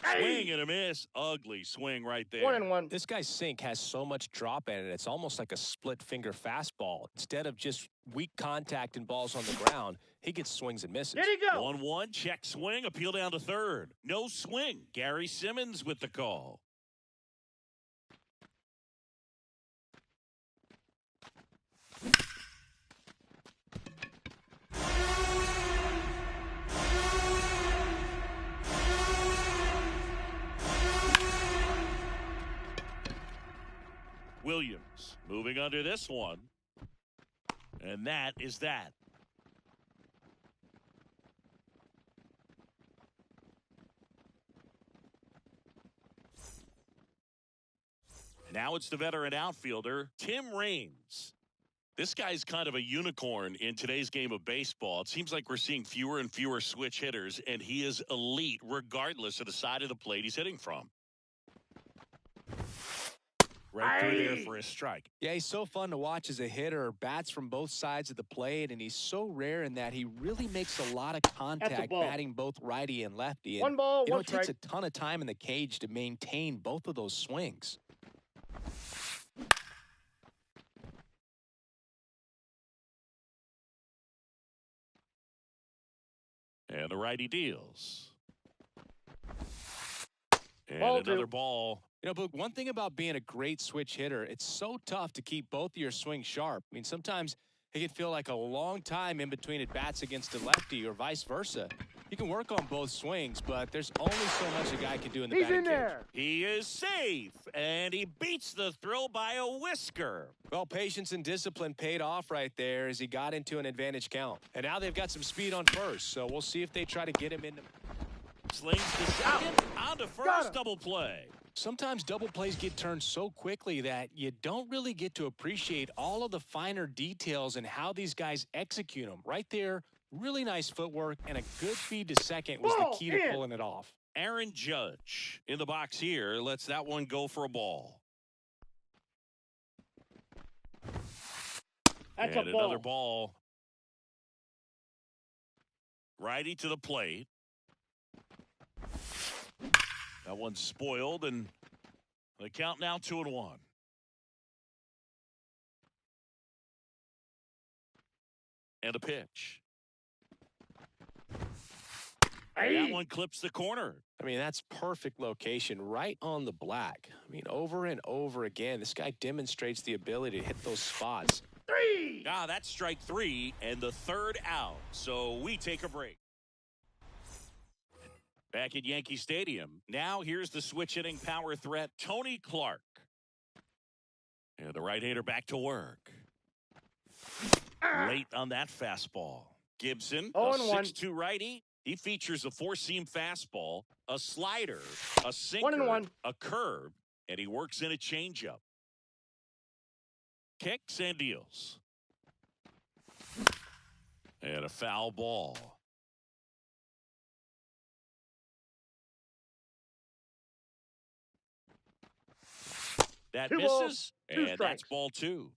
[SPEAKER 1] Swing and a miss. Ugly swing right there.
[SPEAKER 3] 1-1.
[SPEAKER 4] This guy's sink has so much drop in it. It's almost like a split finger fastball. Instead of just weak contact and balls on the ground, he gets swings and misses.
[SPEAKER 3] There you go.
[SPEAKER 1] 1-1, check swing, appeal down to third. No swing. Gary Simmons with the call. Williams moving under this one. And that is that. Now it's the veteran outfielder, Tim Raines. This guy's kind of a unicorn in today's game of baseball. It seems like we're seeing fewer and fewer switch hitters, and he is elite regardless of the side of the plate he's hitting from. Right through there for a strike.
[SPEAKER 4] Yeah, he's so fun to watch as a hitter. Bats from both sides of the plate, and he's so rare in that he really makes a lot of contact batting both righty and lefty. And,
[SPEAKER 3] 1 ball,
[SPEAKER 4] you know,
[SPEAKER 3] 1
[SPEAKER 4] it takes
[SPEAKER 3] strike.
[SPEAKER 4] a ton of time in the cage to maintain both of those swings.
[SPEAKER 1] And the righty deals. And
[SPEAKER 3] Ball
[SPEAKER 1] another
[SPEAKER 3] 2.
[SPEAKER 1] ball.
[SPEAKER 4] You know, Boog, one thing about being a great switch hitter, it's so tough to keep both of your swings sharp. I mean, sometimes it can feel like a long time in between at bats against a lefty or vice versa. You can work on both swings, but there's only so much a guy can do in the
[SPEAKER 3] He's
[SPEAKER 4] batting
[SPEAKER 3] in
[SPEAKER 4] cage.
[SPEAKER 3] there.
[SPEAKER 1] He is safe, and he beats the throw by a whisker.
[SPEAKER 4] Well, patience and discipline paid off right there as he got into an advantage count. And now they've got some speed on first, so we'll see if they try to get him into.
[SPEAKER 1] Slings to second, on to first, double play.
[SPEAKER 4] Sometimes double plays get turned so quickly that you don't really get to appreciate all of the finer details and how these guys execute them. Right there, really nice footwork, and a good feed to second was the key to pulling it off.
[SPEAKER 1] Aaron Judge in the box here lets that one go for a ball.
[SPEAKER 3] That's
[SPEAKER 1] and
[SPEAKER 3] a ball.
[SPEAKER 1] another ball. Righty to the plate. That one's spoiled, and the count now 2-1. And a pitch. And that one clips the corner.
[SPEAKER 4] I mean, that's perfect location right on the black. I mean, over and over again, this guy demonstrates the ability to hit those spots.
[SPEAKER 3] 3.
[SPEAKER 1] Ah, that's strike 3 and the third out. So we take a break. Back at Yankee Stadium. Now here's the switch hitting power threat, Tony Clark. And the right-hander back to work. Late on that fastball. Gibson, a
[SPEAKER 3] 0-1.
[SPEAKER 1] 6-2 righty. He features a four-seam fastball, a slider, a sinker,
[SPEAKER 3] 1-1.
[SPEAKER 1] a curve, and he works in a changeup. Kicks and deals. And a foul ball. That
[SPEAKER 3] 2
[SPEAKER 1] misses,
[SPEAKER 3] balls, 2
[SPEAKER 1] and that's
[SPEAKER 3] strikes.
[SPEAKER 1] ball 2.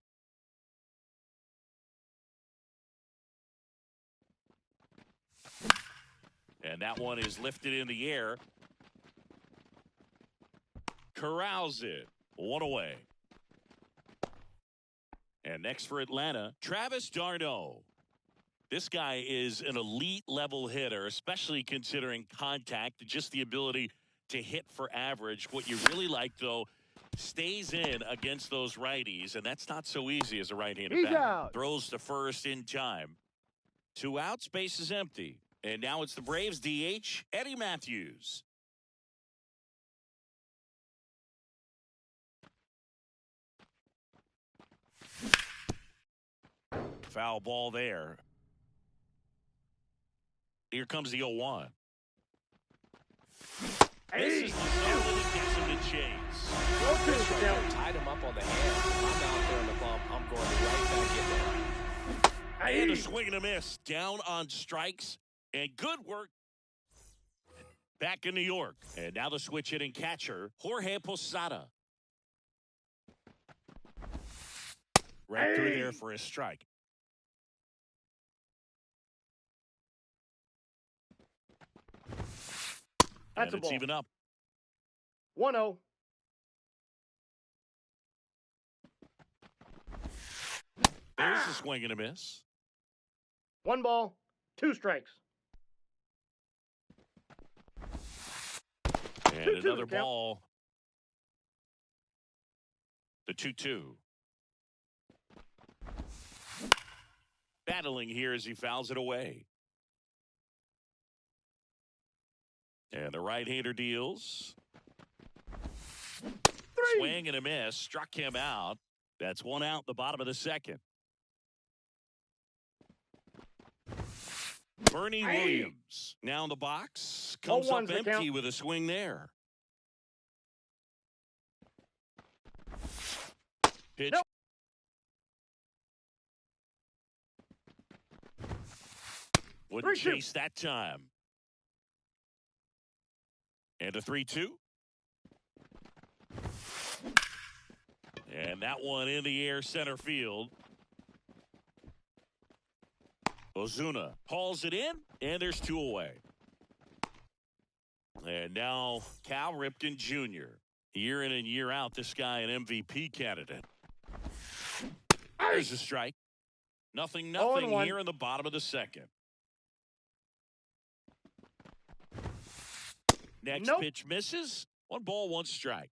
[SPEAKER 1] And that one is lifted in the air. Corrals it. 1 away. And next for Atlanta, Travis d'Arnaud. This guy is an elite level hitter, especially considering contact and just the ability to hit for average. What you really like, though, stays in against those righties, and that's not so easy as a right-handed batter.
[SPEAKER 3] Out.
[SPEAKER 1] Throws to first in time. 2 outs, base is empty. And now it's the Braves DH, Eddie Matthews. Foul ball there. Here comes the 0-1. This is the zone that gets him to chase.
[SPEAKER 4] Tied him up on the hand. I'm out there on the bump. I'm going right back in there.
[SPEAKER 1] And a swing and a miss. Down on strikes. And good work. Back in New York. And now the switch hitting catcher, Jorge Posada. Right through there for a strike.
[SPEAKER 5] That's
[SPEAKER 1] and it's
[SPEAKER 5] ball.
[SPEAKER 1] even up.
[SPEAKER 5] 1-0.
[SPEAKER 1] There's a swing and a miss.
[SPEAKER 5] 1 ball, 2 strikes.
[SPEAKER 1] And
[SPEAKER 5] 2-2
[SPEAKER 1] another
[SPEAKER 5] the count.
[SPEAKER 1] ball. The 2-2. Battling here as he fouls it away. And the right-hander deals.
[SPEAKER 5] 3.
[SPEAKER 1] Swing and a miss. Struck him out. That's 1 out in the bottom of the second. Bernie Williams now in the box. Comes up
[SPEAKER 5] 0-1's the
[SPEAKER 1] empty
[SPEAKER 5] count.
[SPEAKER 1] with a swing there. Pitch.
[SPEAKER 5] Nope.
[SPEAKER 1] Wouldn't
[SPEAKER 5] 3-2.
[SPEAKER 1] chase that time. And a 3-2. And that one in the air center field. Ozuna hauls it in, and there's 2 away. And now Cal Ripken Jr. Year in and year out, this guy an MVP candidate. There's a strike. Nothing
[SPEAKER 5] 0-1.
[SPEAKER 1] here in the bottom of the second. Next
[SPEAKER 5] Nope.
[SPEAKER 1] pitch misses. 1 ball, 1 strike.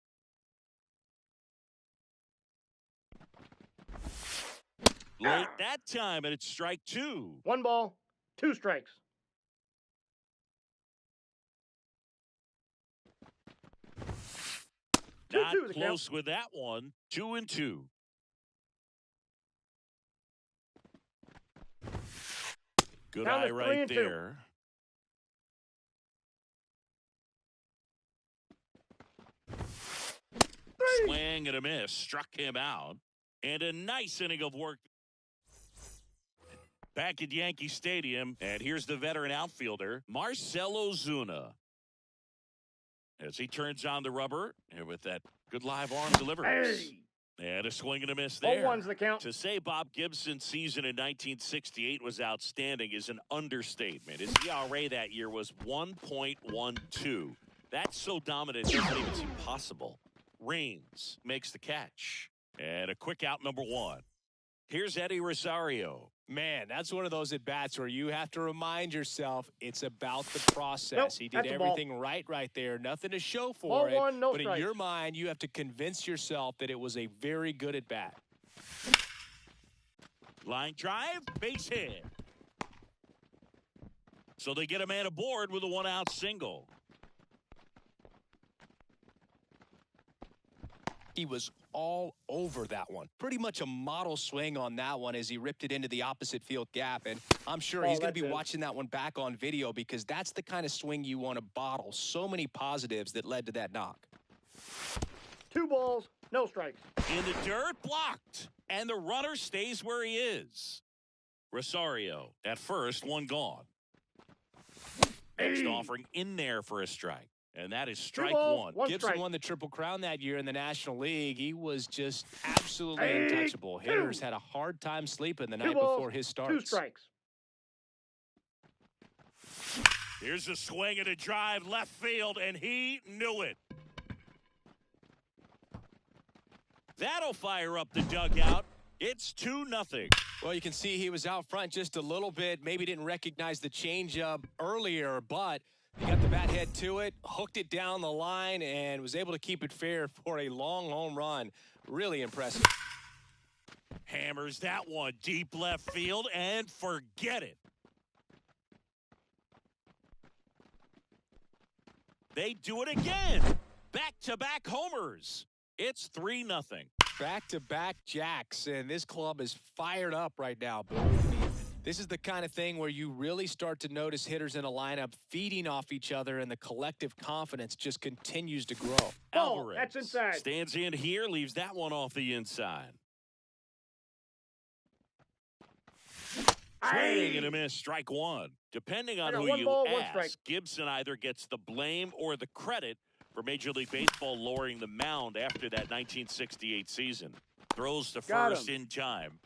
[SPEAKER 1] Late that time, and it's strike 2.
[SPEAKER 5] 1 ball, 2 strikes.
[SPEAKER 1] Not
[SPEAKER 5] 2-2 the count.
[SPEAKER 1] close with that one. 2-2. Good
[SPEAKER 5] Count
[SPEAKER 1] eye
[SPEAKER 5] is
[SPEAKER 1] right
[SPEAKER 5] 3-2.
[SPEAKER 1] there. Swing and a miss. Struck him out. And a nice inning of work. Back at Yankee Stadium. And here's the veteran outfielder, Marcell Ozuna. As he turns on the rubber. And with that good live arm deliveries. And a swing and a miss there.
[SPEAKER 5] 0-1's the count.
[SPEAKER 1] To say Bob Gibson's season in 1968 was outstanding is an understatement. His ERA that year was 1.12. That's so dominant it doesn't even seem possible. Raines makes the catch. And a quick out number 1. Here's Eddie Rosario.
[SPEAKER 4] Man, that's one of those at-bats where you have to remind yourself it's about the process.
[SPEAKER 5] Nope,
[SPEAKER 4] He did
[SPEAKER 5] that's a ball.
[SPEAKER 4] everything right there. Nothing to show for it.
[SPEAKER 5] 0-1, no
[SPEAKER 4] but
[SPEAKER 5] strikes.
[SPEAKER 4] in your mind, you have to convince yourself that it was a very good at-bat.
[SPEAKER 1] Line drive, base hit. So they get a man aboard with a 1-out single.
[SPEAKER 4] He was all over that one. Pretty much a model swing on that one as he ripped it into the opposite field gap. And I'm sure he's going to be watching that one back on video because that's the kind of swing you want to bottle. So many positives that led to that knock.
[SPEAKER 5] 2 balls, no strikes.
[SPEAKER 1] In the dirt, blocked. And the runner stays where he is. Rosario at first, 1 gone. Next offering in there for a strike. And that is strike 1.
[SPEAKER 4] Gibson
[SPEAKER 5] strike.
[SPEAKER 4] won the Triple Crown that year in the National League. He was just absolutely untouchable. Hitters had a hard time sleeping the night before his starts.
[SPEAKER 5] 2 strikes.
[SPEAKER 1] Here's a swing and a drive left field, and he knew it. That'll fire up the dugout. It's 2-0.
[SPEAKER 4] Well, you can see he was out front just a little bit. Maybe didn't recognize the changeup earlier, but he got the bat head to it, hooked it down the line, and was able to keep it fair for a long home run. Really impressive.
[SPEAKER 1] Hammers that one deep left field, and forget it. They do it again. Back-to-back homers. It's 3-0.
[SPEAKER 4] Back-to-back jacks, and this club is fired up right now, Bill. I mean, This is the kind of thing where you really start to notice hitters in a lineup feeding off each other, and the collective confidence just continues to grow.
[SPEAKER 5] Ball,
[SPEAKER 1] Alvarez
[SPEAKER 5] that's inside.
[SPEAKER 1] stands in here, leaves that one off the inside. Swing and a miss, strike one. Depending on who you ask, Gibson either gets the blame or the credit for Major League Baseball lowering the mound after that 1968 season. Throws to first in time.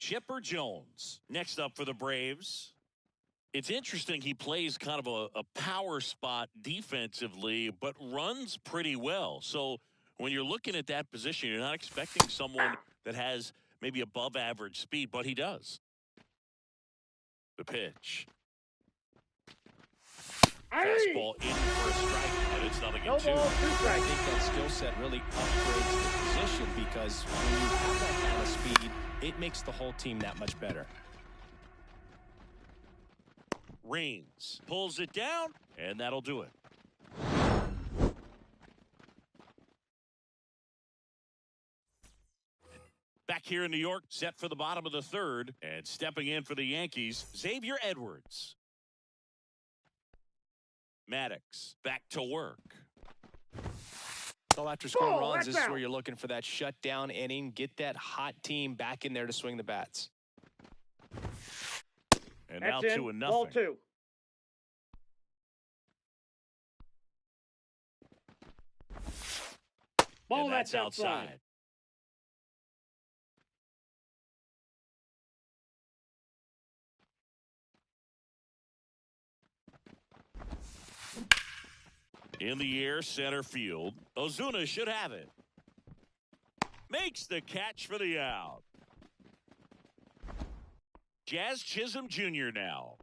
[SPEAKER 1] Chipper Jones next up for the Braves. It's interesting, he plays kind of a power spot defensively, but runs pretty well. So when you're looking at that position, you're not expecting someone that has maybe above average speed, but he does. The pitch. Fastball in for a strike, and it's nothing in two.
[SPEAKER 4] I think that skill set really upgrades the position, because when you have that kind of speed, it makes the whole team that much better.
[SPEAKER 1] Reigns pulls it down, and that'll do it. Back here in New York, set for the bottom of the third, and stepping in for the Yankees, Xavier Edwards. Maddox back to work.
[SPEAKER 4] So after scoring runs, this is where you're looking for that shutdown inning. Get that hot team back in there to swing the bats.
[SPEAKER 1] And now 2-0.
[SPEAKER 5] Ball two.
[SPEAKER 1] Ball, that's outside. In the air, center field. Ozuna should have it. Makes the catch for the out. Jazz Chisholm Jr. now.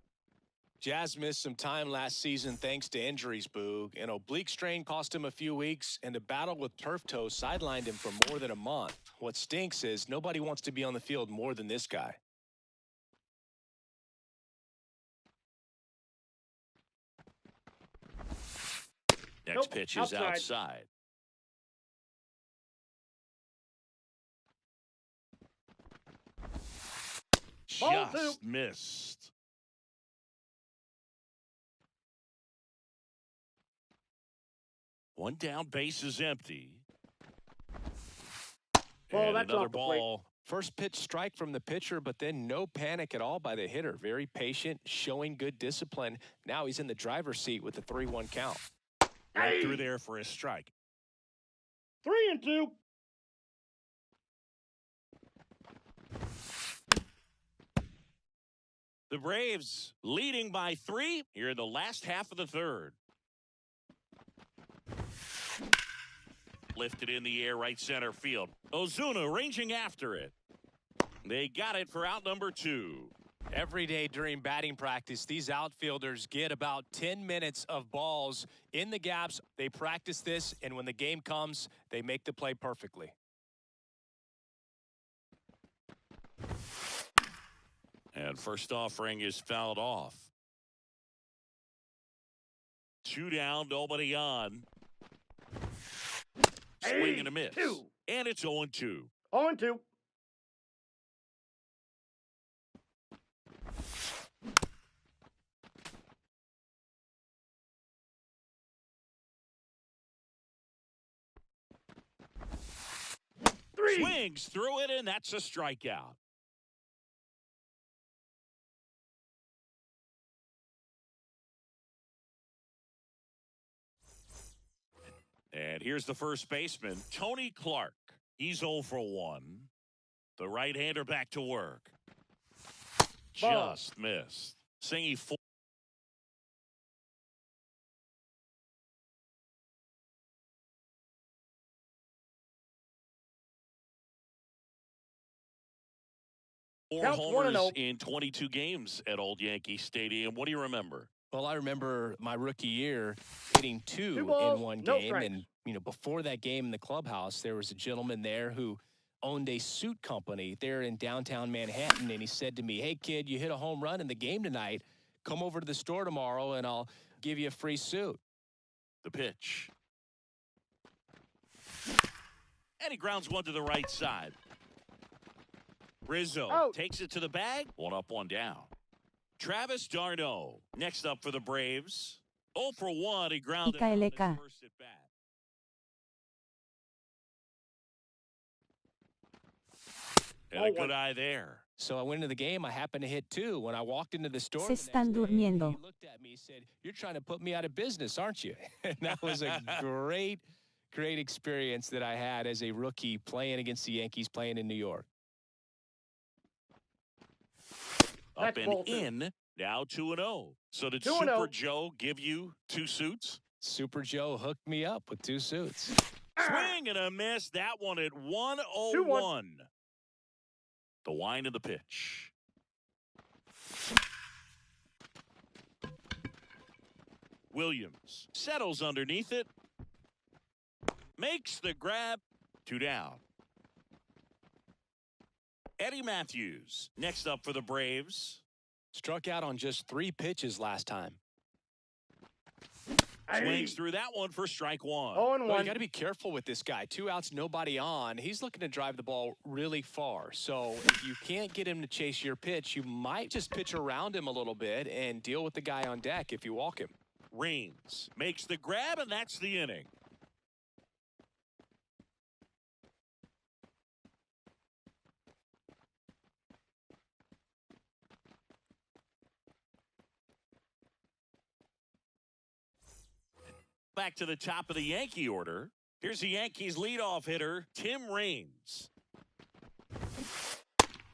[SPEAKER 4] Jazz missed some time last season thanks to injuries, Boog. An oblique strain cost him a few weeks, and a battle with turf toe sidelined him for more than a month. What stinks is nobody wants to be on the field more than this guy.
[SPEAKER 1] Next pitch is outside. Just missed. One down, base is empty.
[SPEAKER 5] Ball,
[SPEAKER 1] and
[SPEAKER 5] that's
[SPEAKER 1] another
[SPEAKER 5] off the
[SPEAKER 1] ball.
[SPEAKER 5] plate.
[SPEAKER 4] First pitch strike from the pitcher, but then no panic at all by the hitter. Very patient, showing good discipline. Now he's in the driver's seat with the 3-1 count.
[SPEAKER 1] Right through there for a strike.
[SPEAKER 5] 3-2.
[SPEAKER 1] The Braves leading by 3 here in the last half of the third. Lifted in the air, right center field. Ozuna ranging after it. They got it for out number 2.
[SPEAKER 4] Every day during batting practice, these outfielders get about 10 minutes of balls in the gaps. They practice this, and when the game comes, they make the play perfectly.
[SPEAKER 1] And first offering is fouled off. 2 down, nobody on. Swing and a miss.
[SPEAKER 5] 2.
[SPEAKER 1] And it's 0-2.
[SPEAKER 5] 0-2.
[SPEAKER 1] Swings through it, and that's a strikeout. And here's the first baseman, Tony Clark. He's 0 for 1. The right-hander back to work. Just missed. Singy 4. Four homers in 22 games at Old Yankee Stadium. What do you remember?
[SPEAKER 4] Well, I remember my rookie year hitting 2 in one game. And, you know, before that game in the clubhouse, there was a gentleman there who owned a suit company there in downtown Manhattan. And he said to me, "Hey, kid, you hit a home run in the game tonight. Come over to the store tomorrow and I'll give you a free suit."
[SPEAKER 1] The pitch. And he grounds one to the right side. Rizzo
[SPEAKER 5] Out.
[SPEAKER 1] takes it to the bag. 1 up, 1 down. Travis d'Arnaud next up for the Braves. 0 for 1. He grounded on his
[SPEAKER 6] IKLK.
[SPEAKER 1] first at bat. And a good eye there.
[SPEAKER 4] So I went into the game. I happened to hit 2. When I walked into the store,
[SPEAKER 6] Se
[SPEAKER 4] the next
[SPEAKER 6] están
[SPEAKER 4] day,
[SPEAKER 6] durmiendo.
[SPEAKER 4] he looked at me and said, "You're trying to put me out of business, aren't you?" And that was a great experience that I had as a rookie playing against the Yankees, playing in New York.
[SPEAKER 1] Up
[SPEAKER 5] That's
[SPEAKER 1] and
[SPEAKER 5] ball 2.
[SPEAKER 1] in. Now 2-0. So did
[SPEAKER 5] 2-0.
[SPEAKER 1] Super Joe give you 2 suits?
[SPEAKER 4] Super Joe hooked me up with 2 suits.
[SPEAKER 1] Swing and a miss. That one at 1-0-1.
[SPEAKER 5] 2-1.
[SPEAKER 1] The wind of the pitch. Williams settles underneath it. Makes the grab. 2 down. Eddie Matthews next up for the Braves.
[SPEAKER 2] Struck out on just 3 pitches last time.
[SPEAKER 1] Swings through that one for strike 1.
[SPEAKER 5] 0 and
[SPEAKER 2] Well, you
[SPEAKER 5] 1.
[SPEAKER 2] got to be careful with this guy. 2 outs, nobody on. He's looking to drive the ball really far. So if you can't get him to chase your pitch, you might just pitch around him a little bit and deal with the guy on deck if you walk him.
[SPEAKER 1] Raines makes the grab, and that's the inning. Back to the top of the Yankee order. Here's the Yankees leadoff hitter, Tim Raines.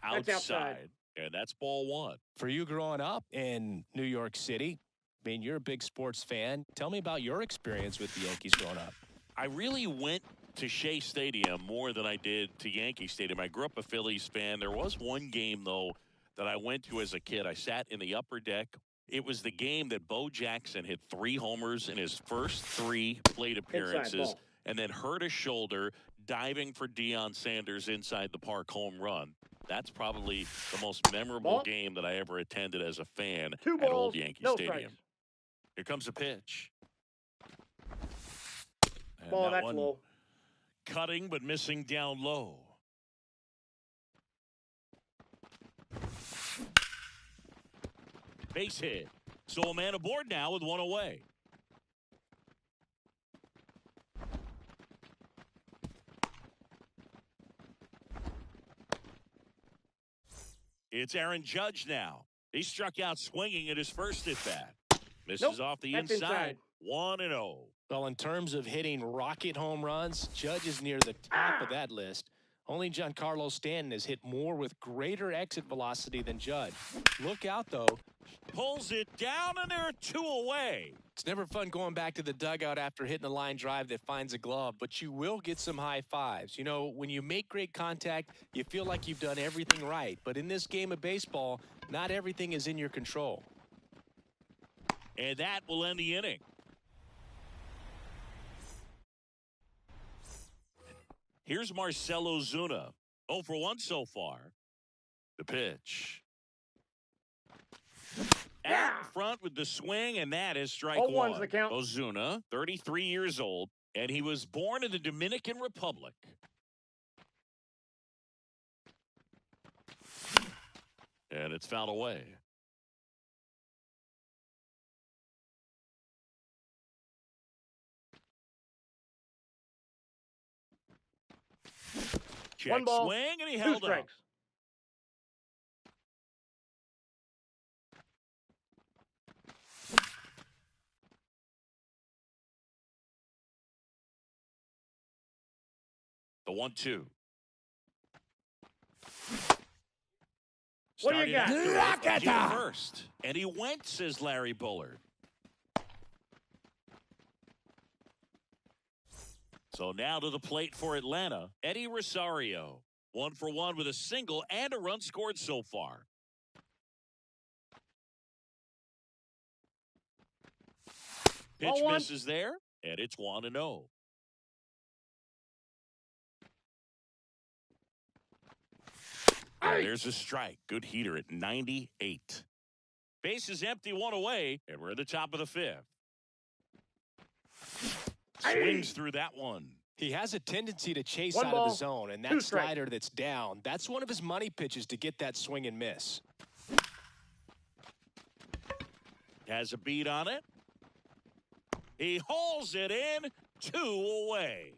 [SPEAKER 5] That's outside.
[SPEAKER 1] And that's ball 1.
[SPEAKER 4] For you growing up in New York City, I mean, you're a big sports fan. Tell me about your experience with the Yankees growing up.
[SPEAKER 1] I really went to Shea Stadium more than I did to Yankee Stadium. I grew up a Phillies fan. There was one game, though, that I went to as a kid. I sat in the upper deck. It was the game that Bo Jackson hit 3 homers in his first 3 plate appearances and then hurt his shoulder diving for Deion Sanders inside the park home run. That's probably the most memorable game that I ever attended as a fan
[SPEAKER 5] 2
[SPEAKER 1] at
[SPEAKER 5] balls,
[SPEAKER 1] Old Yankee
[SPEAKER 5] no
[SPEAKER 1] Stadium.
[SPEAKER 5] strikes.
[SPEAKER 1] Here comes a pitch. And
[SPEAKER 5] Ball,
[SPEAKER 1] that
[SPEAKER 5] that's
[SPEAKER 1] one
[SPEAKER 5] low.
[SPEAKER 1] cutting but missing down low. Base hit. So a man aboard now with 1 away. It's Aaron Judge now. He struck out swinging at his first at bat. Misses off the
[SPEAKER 5] that's
[SPEAKER 1] inside. 1-0.
[SPEAKER 4] Well, in terms of hitting rocket home runs, Judge is near the top of that list. Only Giancarlo Stanton has hit more with greater exit velocity than Judge. Look out, though.
[SPEAKER 1] Pulls it down, and there are 2 away.
[SPEAKER 2] It's never fun going back to the dugout after hitting a line drive that finds a glove, but you will get some high fives. You know, when you make great contact, you feel like you've done everything right. But in this game of baseball, not everything is in your control.
[SPEAKER 1] And that will end the inning. Here's Marcelo Zuna. 0 for 1 so far. The pitch. Out in front with the swing, and that is strike 1.
[SPEAKER 5] The count.
[SPEAKER 1] Ozuna, 33 years old, and he was born in the Dominican Republic. And it's fouled away. Check
[SPEAKER 5] 1 ball,
[SPEAKER 1] swing, and he
[SPEAKER 5] 2
[SPEAKER 1] held up.
[SPEAKER 5] strikes.
[SPEAKER 1] The 1-2.
[SPEAKER 5] What do you got?
[SPEAKER 1] Started first. And he went, says Larry Bullard. So now to the plate for Atlanta, Eddie Rosario. 1 for 1 with a single and a run scored so far. Pitch misses there, and it's 1-0. There's a strike. Good heater at 98. Base is empty, 1 away, and we're at the top of the 5th. Swings through that one.
[SPEAKER 4] He has a tendency to chase
[SPEAKER 3] One
[SPEAKER 4] out
[SPEAKER 3] ball,
[SPEAKER 4] of the zone, and
[SPEAKER 3] two
[SPEAKER 4] that
[SPEAKER 3] strikes.
[SPEAKER 4] slider that's down, that's one of his money pitches to get that swing and miss.
[SPEAKER 1] Has a beat on it. He hauls it in. 2 away.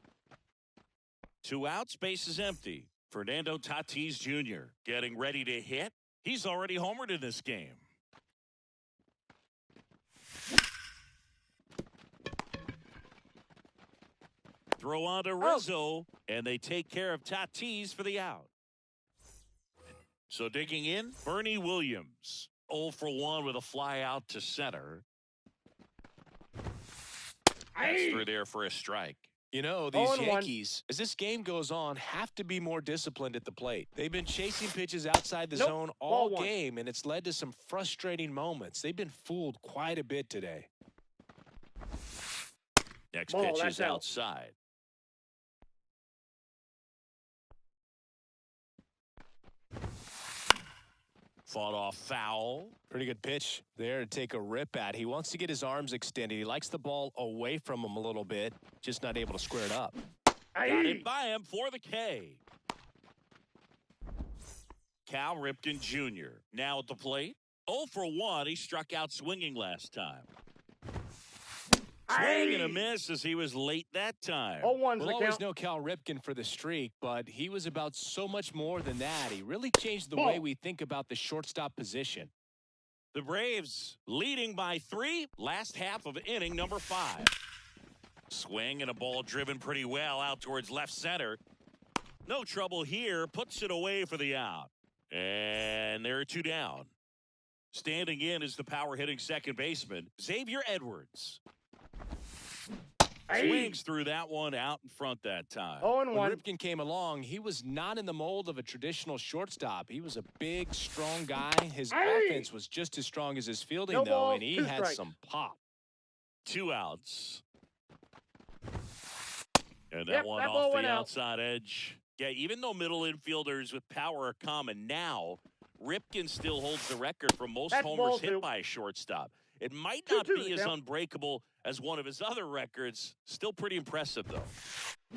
[SPEAKER 1] 2 outs, base is empty. Fernando Tatis Jr. getting ready to hit. He's already homered in this game. Throw on to Rizzo, and they take care of Tatis for the out. So digging in, Bernie Williams. 0 for 1 with a fly out to center. That's through there for a strike.
[SPEAKER 4] You know, these
[SPEAKER 3] 0-1.
[SPEAKER 4] Yankees, as this game goes on, have to be more disciplined at the plate. They've been chasing pitches outside the zone all
[SPEAKER 3] Ball 1.
[SPEAKER 4] game, and it's led to some frustrating moments. They've been fooled quite a bit today.
[SPEAKER 1] Next
[SPEAKER 3] Ball,
[SPEAKER 1] pitch
[SPEAKER 3] that's
[SPEAKER 1] is
[SPEAKER 3] out.
[SPEAKER 1] outside. Fought off foul.
[SPEAKER 4] Pretty good pitch there to take a rip at. He wants to get his arms extended. He likes the ball away from him a little bit, just not able to square it up.
[SPEAKER 1] Got it by him for the K. Cal Ripken Jr. now at the plate. 0 for 1. He struck out swinging last time. Swing and a miss as he was late that time.
[SPEAKER 3] 0-1's
[SPEAKER 4] We'll
[SPEAKER 3] the
[SPEAKER 4] always
[SPEAKER 3] count.
[SPEAKER 4] know Cal Ripken for the streak, but he was about so much more than that. He really changed the
[SPEAKER 3] Ball.
[SPEAKER 4] way we think about the shortstop position.
[SPEAKER 1] The Braves leading by 3. Last half of inning number 5. Swing and a ball driven pretty well out towards left center. No trouble here. Puts it away for the out. And there are 2 down. Standing in is the power hitting second baseman, Xavier Edwards. Swings through that one out in front that time.
[SPEAKER 3] 0-1.
[SPEAKER 4] When Ripken came along, he was not in the mold of a traditional shortstop. He was a big, strong guy. His offense was just as strong as his fielding,
[SPEAKER 3] No
[SPEAKER 4] though,
[SPEAKER 3] balls,
[SPEAKER 4] and he
[SPEAKER 3] 2
[SPEAKER 4] had
[SPEAKER 3] strikes.
[SPEAKER 4] some pop.
[SPEAKER 1] 2 outs. And that
[SPEAKER 3] Yep,
[SPEAKER 1] one
[SPEAKER 3] that
[SPEAKER 1] off
[SPEAKER 3] ball
[SPEAKER 1] the
[SPEAKER 3] went out.
[SPEAKER 1] outside edge. Yeah, even though middle infielders with power are common now, Ripken still holds the record for most
[SPEAKER 3] That's
[SPEAKER 1] homers
[SPEAKER 3] ball
[SPEAKER 1] hit
[SPEAKER 3] 2.
[SPEAKER 1] by a shortstop. It might not
[SPEAKER 3] 2-2
[SPEAKER 1] be
[SPEAKER 3] the
[SPEAKER 1] as
[SPEAKER 3] count.
[SPEAKER 1] unbreakable as one of his other records. Still pretty impressive, though.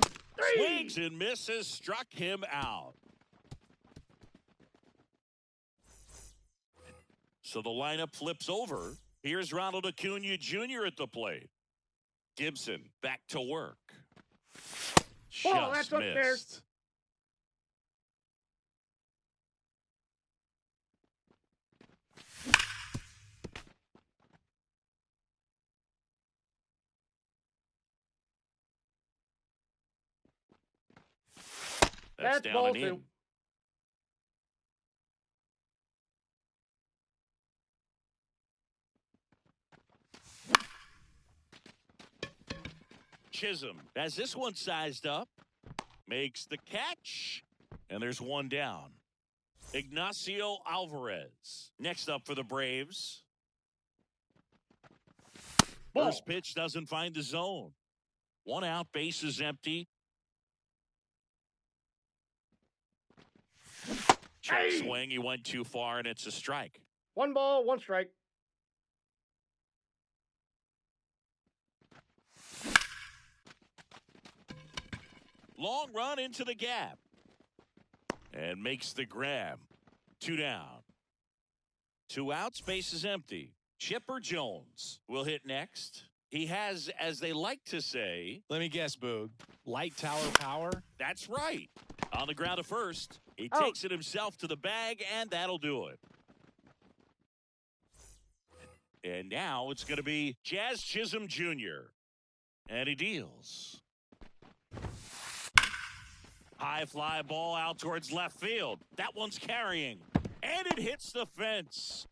[SPEAKER 3] 3.
[SPEAKER 1] Swings and misses, struck him out. So the lineup flips over. Here's Ronald Acuna Jr. at the plate. Gibson back to work.
[SPEAKER 3] Ball,
[SPEAKER 1] Just
[SPEAKER 3] that's upstairs.
[SPEAKER 1] missed. That's down
[SPEAKER 3] ball
[SPEAKER 1] and
[SPEAKER 3] 2.
[SPEAKER 1] in. Chisholm has this one sized up. Makes the catch. And there's 1 down. Ignacio Alvarez. Next up for the Braves.
[SPEAKER 3] Ball.
[SPEAKER 1] First pitch doesn't find the zone. 1 out, base is empty. Check swing, he went too far, and it's a strike.
[SPEAKER 3] 1 ball, 1 strike.
[SPEAKER 1] Long run into the gap. And makes the grab. 2 down. 2 outs, base is empty. Chipper Jones will hit next. He has, as they like to say,
[SPEAKER 4] Let me guess, Boog. Light tower power?
[SPEAKER 1] that's right. On the ground at first. He
[SPEAKER 3] Oh.
[SPEAKER 1] takes it himself to the bag, and that'll do it. And now it's going to be Jazz Chisholm Jr. And he deals. High fly ball out towards left field. That one's carrying. And it hits the fence.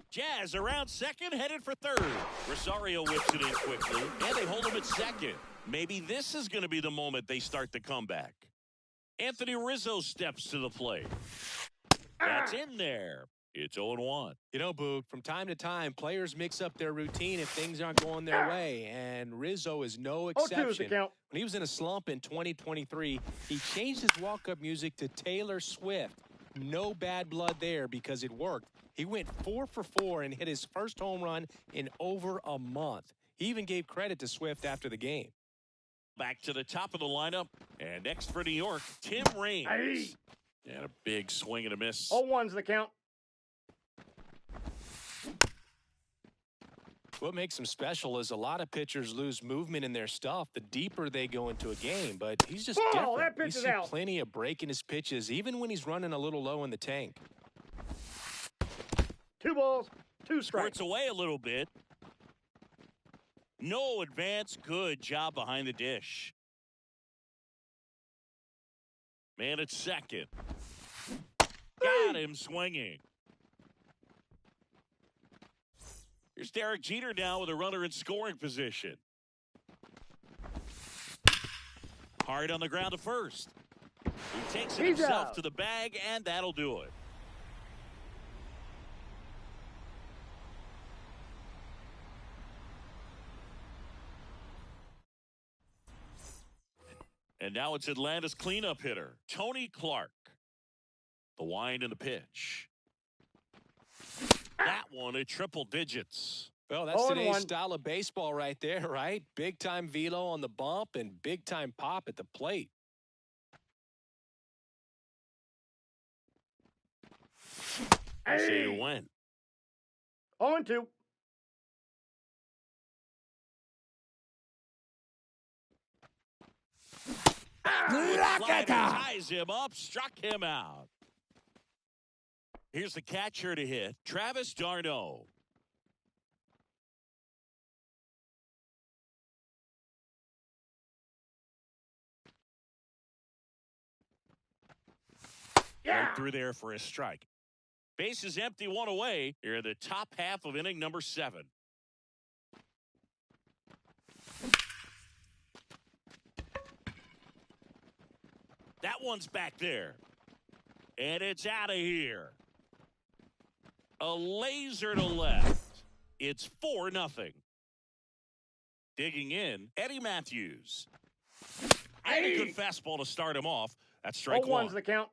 [SPEAKER 1] Jazz around second, headed for third. Rosario whips it in quickly, and they hold him at second. Maybe this is going to be the moment they start the comeback. Anthony Rizzo steps to the plate. That's in there. It's 0-1.
[SPEAKER 4] You know, Boog, from time to time, players mix up their routine if things aren't going their way, and Rizzo is no
[SPEAKER 3] 0-2 is the
[SPEAKER 4] exception.
[SPEAKER 3] count.
[SPEAKER 4] When he was in a slump in 2023, he changed his walk-up music to Taylor Swift. No bad blood there because it worked. He went 4 for 4 and hit his first home run in over a month. He even gave credit to Swift after the game.
[SPEAKER 1] Back to the top of the lineup. And next for New York, Tim Raines.
[SPEAKER 3] Hey.
[SPEAKER 1] And a big swing and a miss.
[SPEAKER 3] 0-1's the count.
[SPEAKER 2] What makes him special is a lot of pitchers lose movement in their stuff the deeper they go into a game, but he's just
[SPEAKER 3] Ball,
[SPEAKER 2] different.
[SPEAKER 3] that pitch
[SPEAKER 2] We
[SPEAKER 3] is
[SPEAKER 2] see
[SPEAKER 3] out.
[SPEAKER 2] plenty of break in his pitches, even when he's running a little low in the tank.
[SPEAKER 3] 2 balls, 2 strikes.
[SPEAKER 1] Squirts away a little bit. No advance. Good job behind the dish. Man at second. Got him swinging. Here's Derek Jeter now with a runner in scoring position. Hard on the ground to first. He takes it
[SPEAKER 3] He's
[SPEAKER 1] himself
[SPEAKER 3] out.
[SPEAKER 1] to the bag, and that'll do it. And now it's Atlanta's cleanup hitter, Tony Clark. The wind and the pitch. That one at triple digits.
[SPEAKER 2] Well, that's
[SPEAKER 3] 0-1.
[SPEAKER 2] today's style of baseball right there, right? Big-time velo on the bump and big-time pop at the plate.
[SPEAKER 1] I say to win.
[SPEAKER 3] 0-2.
[SPEAKER 1] Slider ties him up, struck him out. Here's the catcher to hit, Travis d'Arnaud.
[SPEAKER 3] Yeah.
[SPEAKER 1] Right through there for a strike. Base is empty, one away. Here in the top half of inning number 7. That one's back there. And it's out of here. A laser to left. It's 4-0. Digging in, Eddie Matthews. And a good fastball to start him off. That's strike 1.
[SPEAKER 3] 0-1's the count.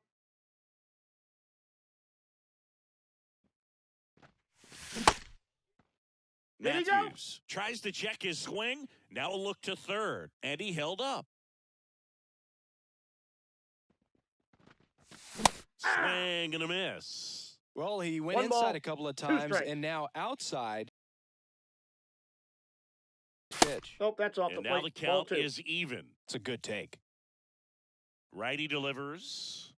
[SPEAKER 3] Did he go?
[SPEAKER 1] Matthews tries to check his swing. Now a look to third. And he held up. Swing and a miss.
[SPEAKER 2] Well, he went
[SPEAKER 3] 1
[SPEAKER 2] inside
[SPEAKER 3] ball,
[SPEAKER 2] a couple of
[SPEAKER 3] 2
[SPEAKER 2] times
[SPEAKER 3] strikes.
[SPEAKER 2] and now outside. Pitch.
[SPEAKER 3] Nope, that's off
[SPEAKER 1] And
[SPEAKER 3] the
[SPEAKER 1] now
[SPEAKER 3] plate.
[SPEAKER 1] the
[SPEAKER 3] Ball
[SPEAKER 1] count
[SPEAKER 3] 2.
[SPEAKER 1] is even.
[SPEAKER 2] It's a good take.
[SPEAKER 1] Righty delivers.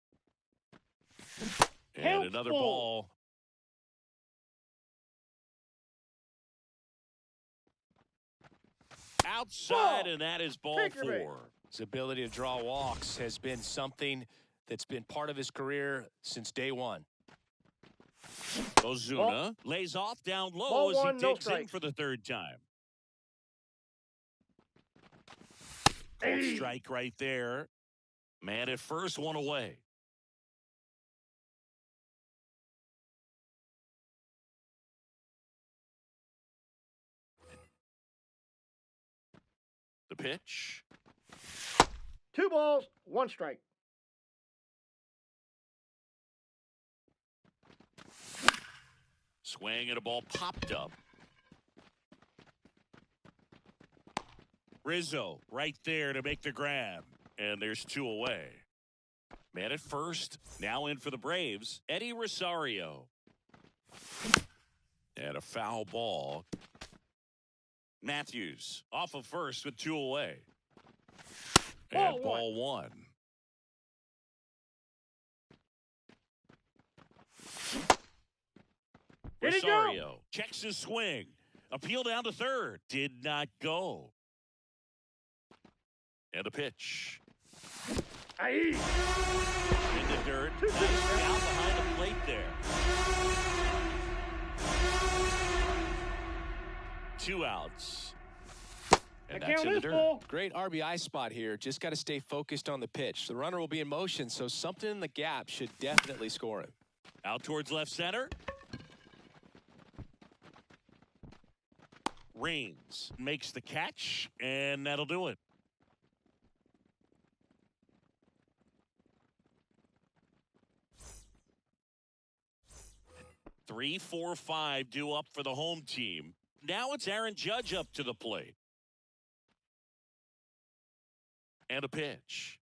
[SPEAKER 1] And
[SPEAKER 3] Help
[SPEAKER 1] another
[SPEAKER 3] ball.
[SPEAKER 1] ball. Outside,
[SPEAKER 3] Ball.
[SPEAKER 1] and that is ball
[SPEAKER 3] Take your bait.
[SPEAKER 1] 4.
[SPEAKER 2] His ability to draw walks has been something that's been part of his career since day one.
[SPEAKER 1] Ozuna lays off down low
[SPEAKER 3] Ball
[SPEAKER 1] as
[SPEAKER 3] 1,
[SPEAKER 1] he
[SPEAKER 3] no
[SPEAKER 1] digs in
[SPEAKER 3] strikes.
[SPEAKER 1] for the third time. Called
[SPEAKER 3] Hey.
[SPEAKER 1] strike right there. Man at first, one away. The pitch.
[SPEAKER 3] 2 balls, 1 strike.
[SPEAKER 1] Swing and a ball popped up. Rizzo right there to make the grab. And there's 2 away. Man at first, now in for the Braves, Eddie Rosario. And a foul ball. Matthews off of first with 2 away. And ball 1.
[SPEAKER 3] Did he go?
[SPEAKER 1] Rosario checks his swing. Appeal down to third. Did not go. And a pitch.
[SPEAKER 3] Aye.
[SPEAKER 1] In the dirt. Nice down behind the plate there. 2 outs. And
[SPEAKER 3] The
[SPEAKER 1] that's
[SPEAKER 3] count
[SPEAKER 1] in the
[SPEAKER 3] is
[SPEAKER 1] dirt.
[SPEAKER 3] full.
[SPEAKER 2] Great RBI spot here. Just got to stay focused on the pitch. The runner will be in motion, so something in the gap should definitely score him.
[SPEAKER 1] Out towards left center. Raines makes the catch, and that'll do it. Three, 4, 5 due up for the home team. Now it's Aaron Judge up to the plate. And a pitch.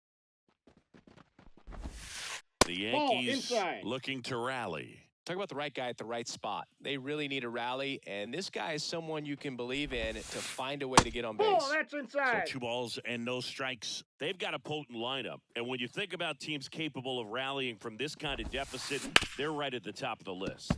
[SPEAKER 1] The
[SPEAKER 3] Ball
[SPEAKER 1] Yankees
[SPEAKER 3] inside.
[SPEAKER 1] looking to rally.
[SPEAKER 4] Talk about the right guy at the right spot. They really need a rally, and this guy is someone you can believe in to find a way to get on base.
[SPEAKER 3] Ball, that's
[SPEAKER 1] So
[SPEAKER 3] inside.
[SPEAKER 1] 2 balls and no strikes. They've got a potent lineup. And when you think about teams capable of rallying from this kind of deficit, they're right at the top of the list.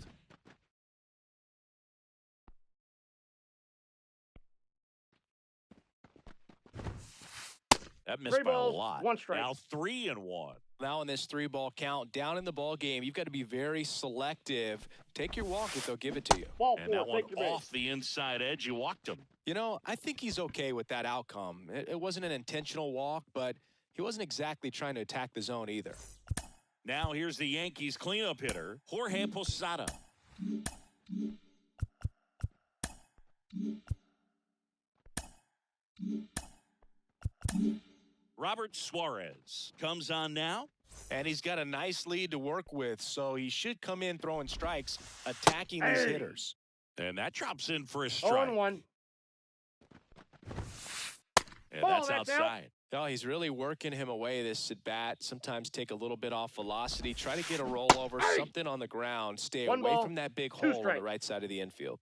[SPEAKER 1] That missed
[SPEAKER 3] 3
[SPEAKER 1] by a
[SPEAKER 3] balls,
[SPEAKER 1] lot.
[SPEAKER 3] 1 strike.
[SPEAKER 1] Now 3-1.
[SPEAKER 4] Now in this 3-ball count, down in the ball game, you've got to be very selective. Take your walk if they'll give it to you.
[SPEAKER 3] Ball
[SPEAKER 1] And
[SPEAKER 3] 4,
[SPEAKER 1] that one
[SPEAKER 3] take your base.
[SPEAKER 1] off the inside edge. You walked him.
[SPEAKER 4] You know, I think he's okay with that outcome. It wasn't an intentional walk, but he wasn't exactly trying to attack the zone either.
[SPEAKER 1] Now here's the Yankees cleanup hitter, Jorge Posada. Robert Suarez comes on now.
[SPEAKER 4] And he's got a nice lead to work with, so he should come in throwing strikes, attacking these
[SPEAKER 3] Hey.
[SPEAKER 4] hitters.
[SPEAKER 1] And that drops in for a
[SPEAKER 3] 0
[SPEAKER 1] strike.
[SPEAKER 3] and 1.
[SPEAKER 1] And
[SPEAKER 3] Ball,
[SPEAKER 1] that's
[SPEAKER 3] that's
[SPEAKER 1] outside.
[SPEAKER 4] Oh, he's really working him away, this at bat. Sometimes take a little bit off velocity, try to get a rollover,
[SPEAKER 3] Hey.
[SPEAKER 4] something on the ground, stay
[SPEAKER 3] 1
[SPEAKER 4] away
[SPEAKER 3] ball,
[SPEAKER 4] from that big
[SPEAKER 3] 2
[SPEAKER 4] hole on the
[SPEAKER 3] strikes.
[SPEAKER 4] right side of the infield.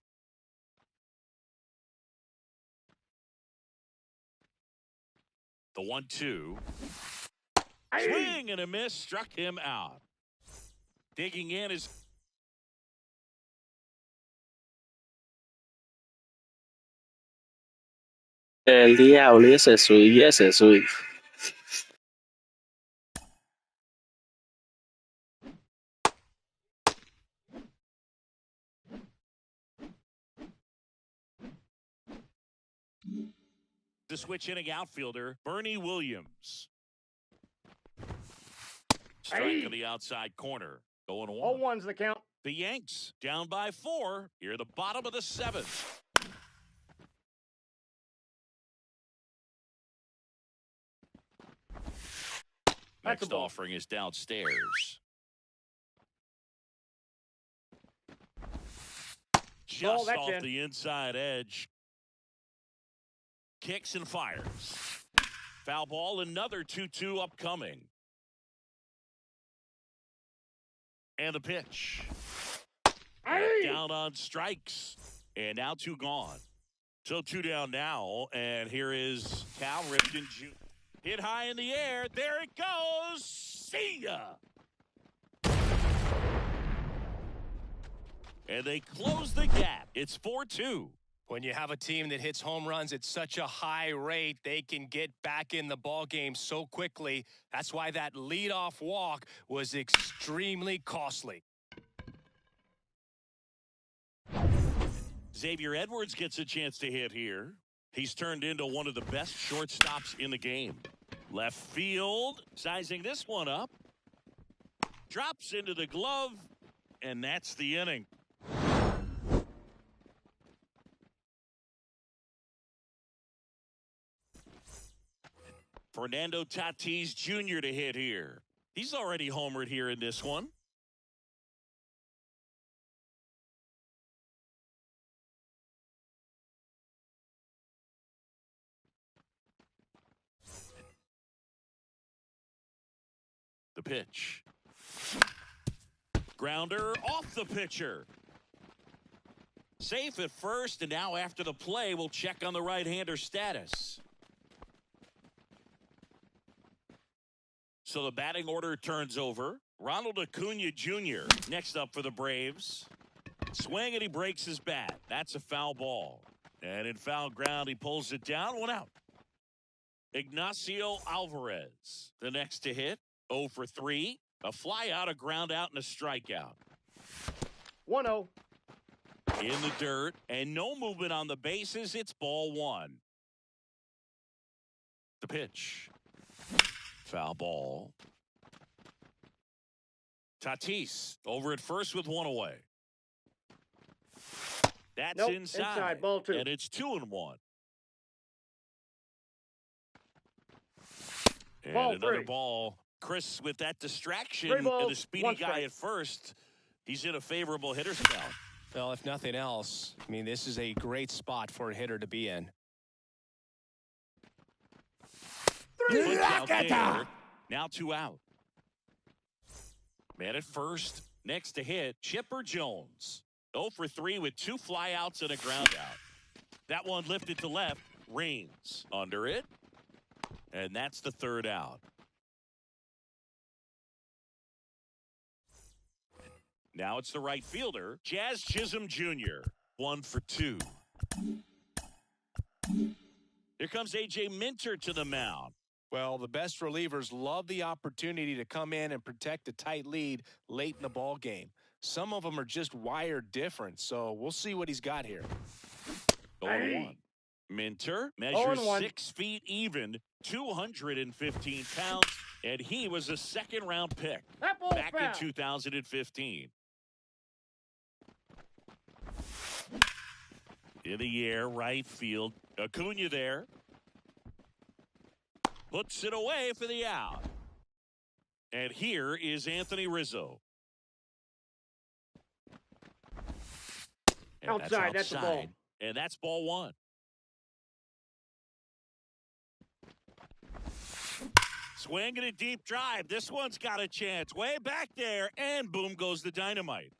[SPEAKER 1] The 1-2.
[SPEAKER 3] Hey.
[SPEAKER 1] Swing and a miss, struck him out. Digging in is
[SPEAKER 6] El diablo, y ese swing.
[SPEAKER 1] the switch inning outfielder, Bernie Williams. Strike
[SPEAKER 3] Hey.
[SPEAKER 1] to the outside corner. 0-1.
[SPEAKER 3] 0-1's the count.
[SPEAKER 1] The Yanks down by 4. Here the bottom of the 7th.
[SPEAKER 3] That's a
[SPEAKER 1] Next
[SPEAKER 3] ball.
[SPEAKER 1] offering is downstairs. Just
[SPEAKER 3] that's
[SPEAKER 1] off
[SPEAKER 3] in.
[SPEAKER 1] the inside edge. Kicks and fires. Foul ball, another 2-2 upcoming. And the pitch.
[SPEAKER 3] Hey.
[SPEAKER 1] Down on strikes. And now 2 gone. So 2 down now. And here is Cal Ripken Jr. Hit high in the air. There it goes. See ya. And they close the gap. It's 4-2.
[SPEAKER 4] When you have a team that hits home runs at such a high rate, they can get back in the ball game so quickly. That's why that leadoff walk was extremely costly.
[SPEAKER 1] Xavier Edwards gets a chance to hit here. He's turned into one of the best shortstops in the game. Left field, sizing this one up. Drops into the glove, and that's the inning. Fernando Tatis Jr. to hit here. He's already homered here in this one. The pitch. Grounder off the pitcher. Safe at first, and now after the play, we'll check on the right-hander status. So the batting order turns over. Ronald Acuna Jr. next up for the Braves. Swing, and he breaks his bat. That's a foul ball. And in foul ground, he pulls it down. 1 out. Ignacio Alvarez, the next to hit. 0 for 3. A fly out, a ground out, and a strikeout.
[SPEAKER 3] 1-0.
[SPEAKER 1] In the dirt, and no movement on the bases. It's ball 1. The pitch. Foul ball. Tatis over at first with 1 away. That's
[SPEAKER 3] Nope,
[SPEAKER 1] inside.
[SPEAKER 3] inside, ball 2.
[SPEAKER 1] And it's 2-1. And
[SPEAKER 3] Ball
[SPEAKER 1] another
[SPEAKER 3] 3.
[SPEAKER 1] ball. Chris, with that distraction
[SPEAKER 3] 3
[SPEAKER 1] and
[SPEAKER 3] balls,
[SPEAKER 1] the speedy
[SPEAKER 3] 1
[SPEAKER 1] guy
[SPEAKER 3] strike.
[SPEAKER 1] at first, he's in a favorable hitter's count.
[SPEAKER 4] Well, if nothing else, I mean, this is a great spot for a hitter to be in.
[SPEAKER 1] Puts out there. Now 2 out. Man at first. Next to hit, Chipper Jones. 0 for 3 with 2 flyouts and a ground out. That one lifted to left. Rains under it. And that's the 3rd out. Now it's the right fielder, Jazz Chisholm Jr. 1 for 2. Here comes A.J. Minter to the mound.
[SPEAKER 2] Well, the best relievers love the opportunity to come in and protect a tight lead late in the ball game. Some of them are just wired different, so we'll see what he's got here.
[SPEAKER 1] 0-1. Minter measures 6 feet even, 215 pounds, and he was a second-round pick back in 2015. In the air, right field. Acuna there. Puts it away for the out. And here is Anthony Rizzo. And
[SPEAKER 3] outside, that's the ball.
[SPEAKER 1] And that's ball 1. Swinging a deep drive. This one's got a chance. Way back there. And boom goes the dynamite.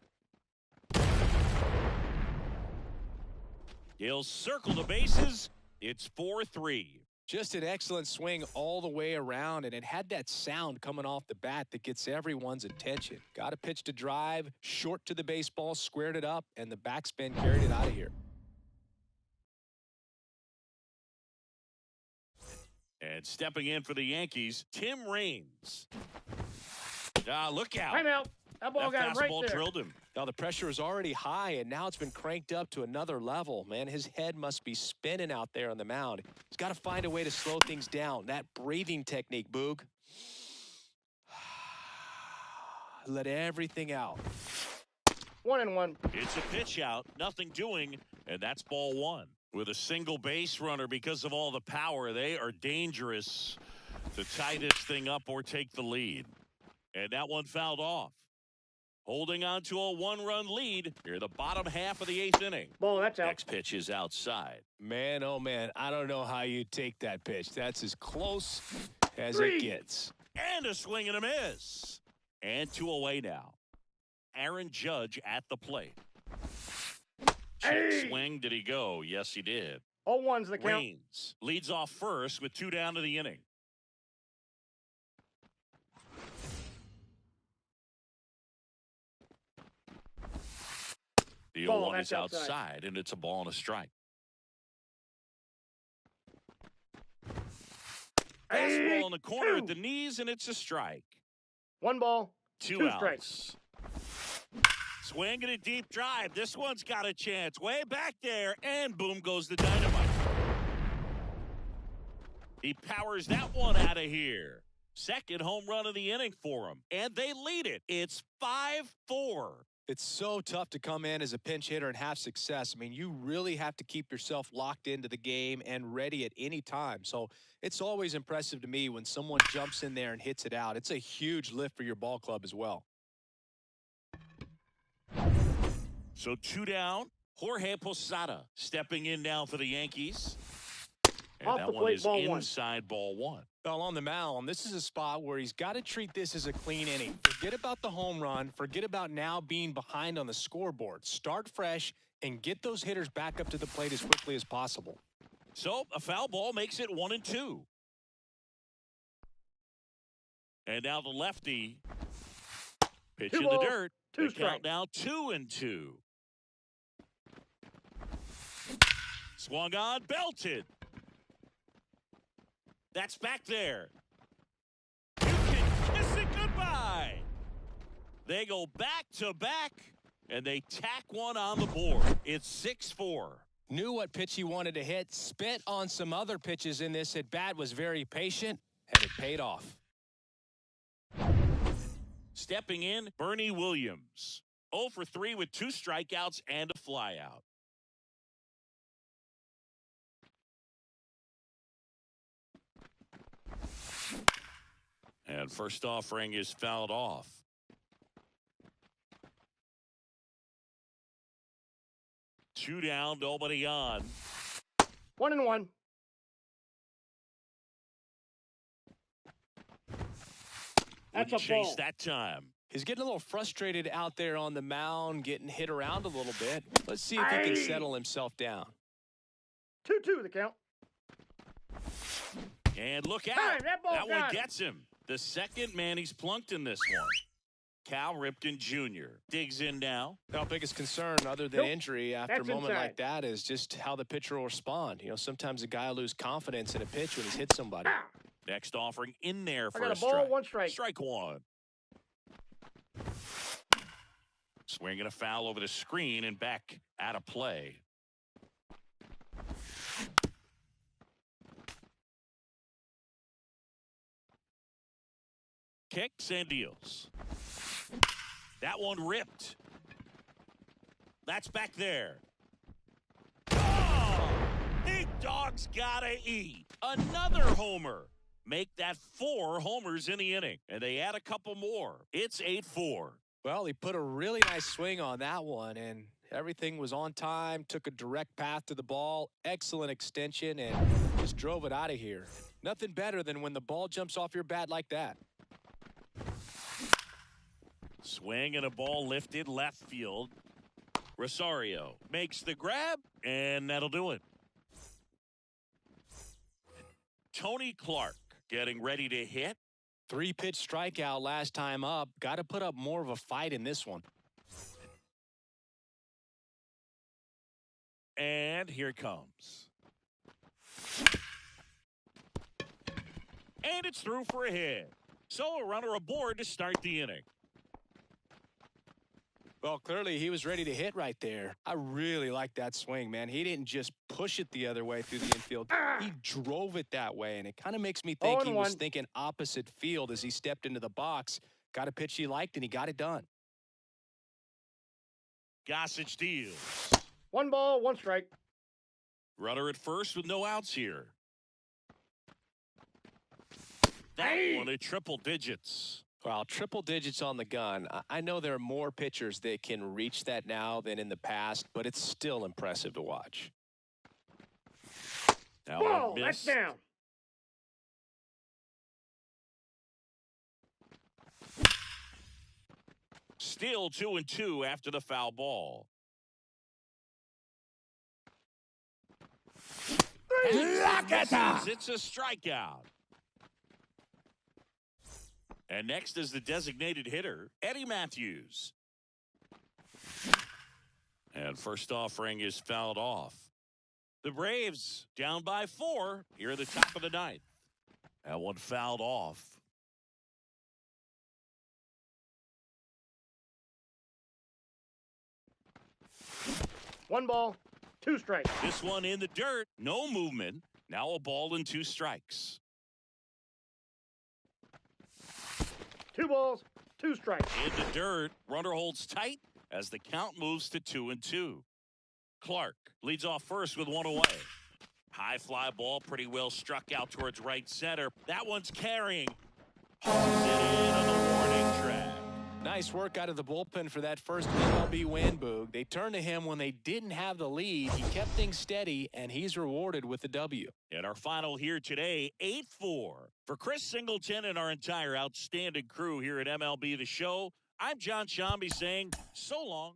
[SPEAKER 1] He'll circle the bases. It's 4-3.
[SPEAKER 2] Just an excellent swing all the way around, and it had that sound coming off the bat that gets everyone's attention. Got a pitch to drive, short to the baseball, squared it up, and the backspin carried it out of here.
[SPEAKER 1] And stepping in for the Yankees, Tim Raines. Look out.
[SPEAKER 3] Time out. That ball got him right there.
[SPEAKER 1] Drilled him.
[SPEAKER 2] Now the pressure is already high, and now it's been cranked up to another level. Man, his head must be spinning out there on the mound. He's got to find a way to slow things down. That breathing technique, Boog. Let everything out.
[SPEAKER 3] 1-1.
[SPEAKER 1] It's a pitch out, nothing doing, and that's ball 1. With a single base runner, because of all the power, they are dangerous to tie this thing up or take the lead. And that one fouled off. Holding on to a 1-run lead here, the bottom half of the 8th inning.
[SPEAKER 3] Ball, that's out.
[SPEAKER 1] Next pitch is outside.
[SPEAKER 2] Man, oh man, I don't know how you take that pitch. That's as close as it gets.
[SPEAKER 1] And a swing and a miss. And 2 away now. Aaron Judge at the plate. Check swing. Did he go? Yes, he did.
[SPEAKER 3] 0-1's the count.
[SPEAKER 1] Raines leads off first with 2 down to the inning. The 0-1 is outside, and it's a ball and a strike. Fastball in the corner at the knees, and it's a strike.
[SPEAKER 3] 1 ball,
[SPEAKER 1] 2
[SPEAKER 3] 2
[SPEAKER 1] outs.
[SPEAKER 3] strikes.
[SPEAKER 1] Swinging a deep drive. This one's got a chance. Way back there, and boom goes the dynamite. He powers that one out of here. Second home run of the inning for him, and they lead it. It's 5-4.
[SPEAKER 2] It's so tough to come in as a pinch hitter and have success. I mean, you really have to keep yourself locked into the game and ready at any time. So it's always impressive to me when someone jumps in there and hits it out. It's a huge lift for your ball club as well.
[SPEAKER 1] So 2 down. Jorge Posada stepping in now for the Yankees. And
[SPEAKER 3] Off
[SPEAKER 1] that
[SPEAKER 3] the
[SPEAKER 1] one
[SPEAKER 3] plate,
[SPEAKER 1] is
[SPEAKER 3] ball 1.
[SPEAKER 1] inside ball 1.
[SPEAKER 2] Well, on the mound, this is a spot where he's got to treat this as a clean inning. Forget about the home run. Forget about now being behind on the scoreboard. Start fresh and get those hitters back up to the plate as quickly as possible.
[SPEAKER 1] So a foul ball makes it 1-2. And now the lefty. Pitch
[SPEAKER 3] 2
[SPEAKER 1] in the
[SPEAKER 3] balls,
[SPEAKER 1] dirt.
[SPEAKER 3] 2
[SPEAKER 1] The
[SPEAKER 3] strikes.
[SPEAKER 1] count now 2-2. Swung on, belted. That's back there. You can kiss it goodbye. They go back to back, and they tack one on the board. It's 6-4.
[SPEAKER 2] Knew what pitch he wanted to hit. Spent on some other pitches in this at bat. Was very patient, and it paid off.
[SPEAKER 1] Stepping in, Bernie Williams. 0 for 3 with 2 strikeouts and a flyout. And first offering is fouled off. Two down, nobody on.
[SPEAKER 3] 1-1. That's
[SPEAKER 1] Wouldn't
[SPEAKER 3] a
[SPEAKER 1] chase
[SPEAKER 3] ball.
[SPEAKER 1] that time.
[SPEAKER 4] He's getting a little frustrated out there on the mound, getting hit around a little bit. Let's see if he can settle himself down.
[SPEAKER 3] 2-2 the count.
[SPEAKER 1] And look out.
[SPEAKER 3] Time, that ball
[SPEAKER 1] one
[SPEAKER 3] got him.
[SPEAKER 1] gets him. The second man he's plunked in this one. Cal Ripken Jr. digs in now.
[SPEAKER 4] Our biggest concern, other than
[SPEAKER 3] Nope.
[SPEAKER 4] injury after
[SPEAKER 3] That's
[SPEAKER 4] a moment
[SPEAKER 3] inside.
[SPEAKER 4] like that, is just how the pitcher will respond. You know, sometimes a guy will lose confidence in a pitch when he's hit somebody.
[SPEAKER 3] Ah,
[SPEAKER 1] Next offering in there for
[SPEAKER 3] I got a ball,
[SPEAKER 1] strike.
[SPEAKER 3] 1 strike.
[SPEAKER 1] Strike one. Swinging a foul over the screen and back out of play. Kicks and deals. That one ripped. That's back there. Oh! Big dog's gotta eat. Another homer. Make that 4 homers in the inning. And they add a couple more. It's 8-4.
[SPEAKER 4] Well, he put a really nice swing on that one, and everything was on time, took a direct path to the ball, excellent extension, and just drove it out of here. Nothing better than when the ball jumps off your bat like that.
[SPEAKER 1] Swing and a ball lifted left field. Rosario makes the grab, and that'll do it. Tony Clark getting ready to hit.
[SPEAKER 4] 3-pitch strikeout last time up. Got to put up more of a fight in this one.
[SPEAKER 1] And here it comes. And it's through for a hit. So a runner aboard to start the inning.
[SPEAKER 4] Well, clearly he was ready to hit right there. I really like that swing, man. He didn't just push it the other way through the infield. He drove it that way, and it kind of makes me think he was
[SPEAKER 3] 0-1.
[SPEAKER 4] thinking opposite field as he stepped into the box. Got a pitch he liked, and he got it done.
[SPEAKER 1] Gossage deals.
[SPEAKER 3] 1 ball, 1 strike.
[SPEAKER 1] Runner at first with no outs here. That one at triple digits.
[SPEAKER 4] Well, triple digits on the gun. I know there are more pitchers that can reach that now than in the past, but it's still impressive to watch.
[SPEAKER 1] Now
[SPEAKER 3] Ball,
[SPEAKER 1] a
[SPEAKER 3] that's
[SPEAKER 1] miss.
[SPEAKER 3] down.
[SPEAKER 1] Still 2-2 after the foul ball. It's a strikeout. And next is the designated hitter, Eddie Matthews. And first offering is fouled off. The Braves down by 4 here at the top of the 9th. That one fouled off.
[SPEAKER 3] One ball, 2 strikes.
[SPEAKER 1] This one in the dirt, no movement. Now a ball and 2 strikes.
[SPEAKER 3] 2 balls, 2 strikes.
[SPEAKER 1] In the dirt, runner holds tight as the count moves to 2-2. Clark leads off first with 1 away. High fly ball, pretty well struck out towards right center. That one's carrying. Hauls it in on the warning track.
[SPEAKER 4] Nice work out of the bullpen for that first MLB win, Boog. They turned to him when they didn't have the lead. He kept things steady, and he's rewarded with the W.
[SPEAKER 1] And our final here today, 8-4. For Chris Singleton and our entire outstanding crew here at MLB The Show, I'm John Shambi saying so long.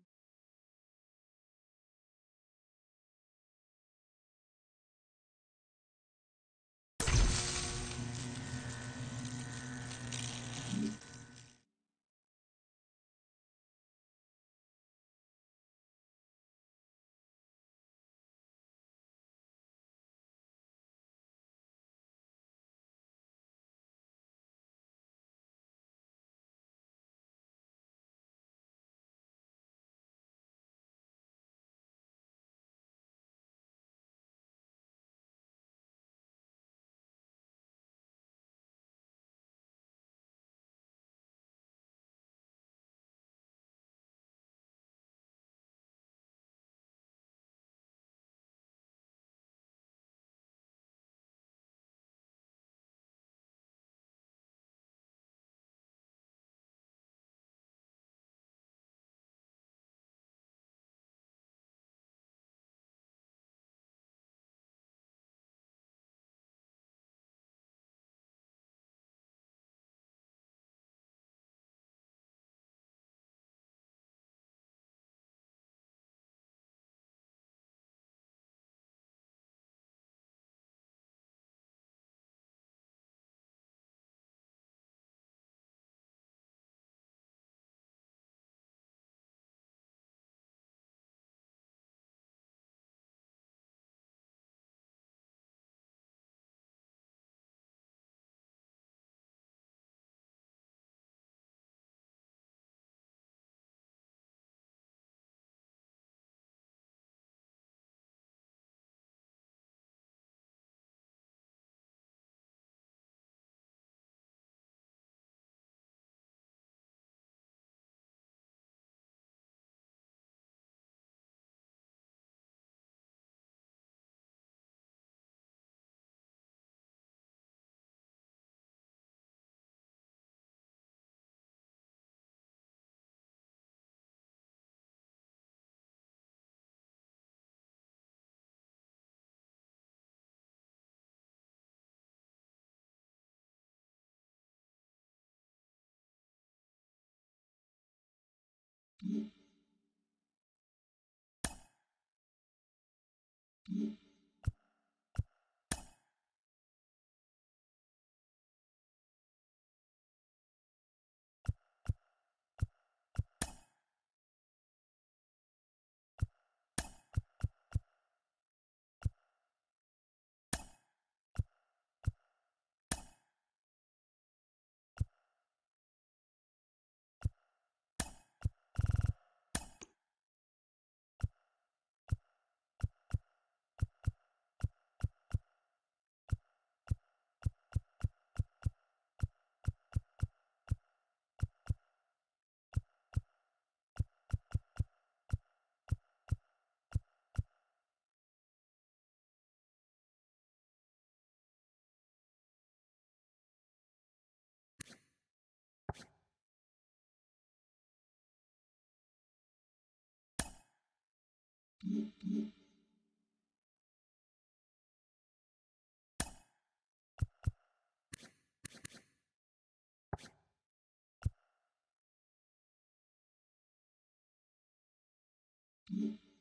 [SPEAKER 7] Mm-hmm.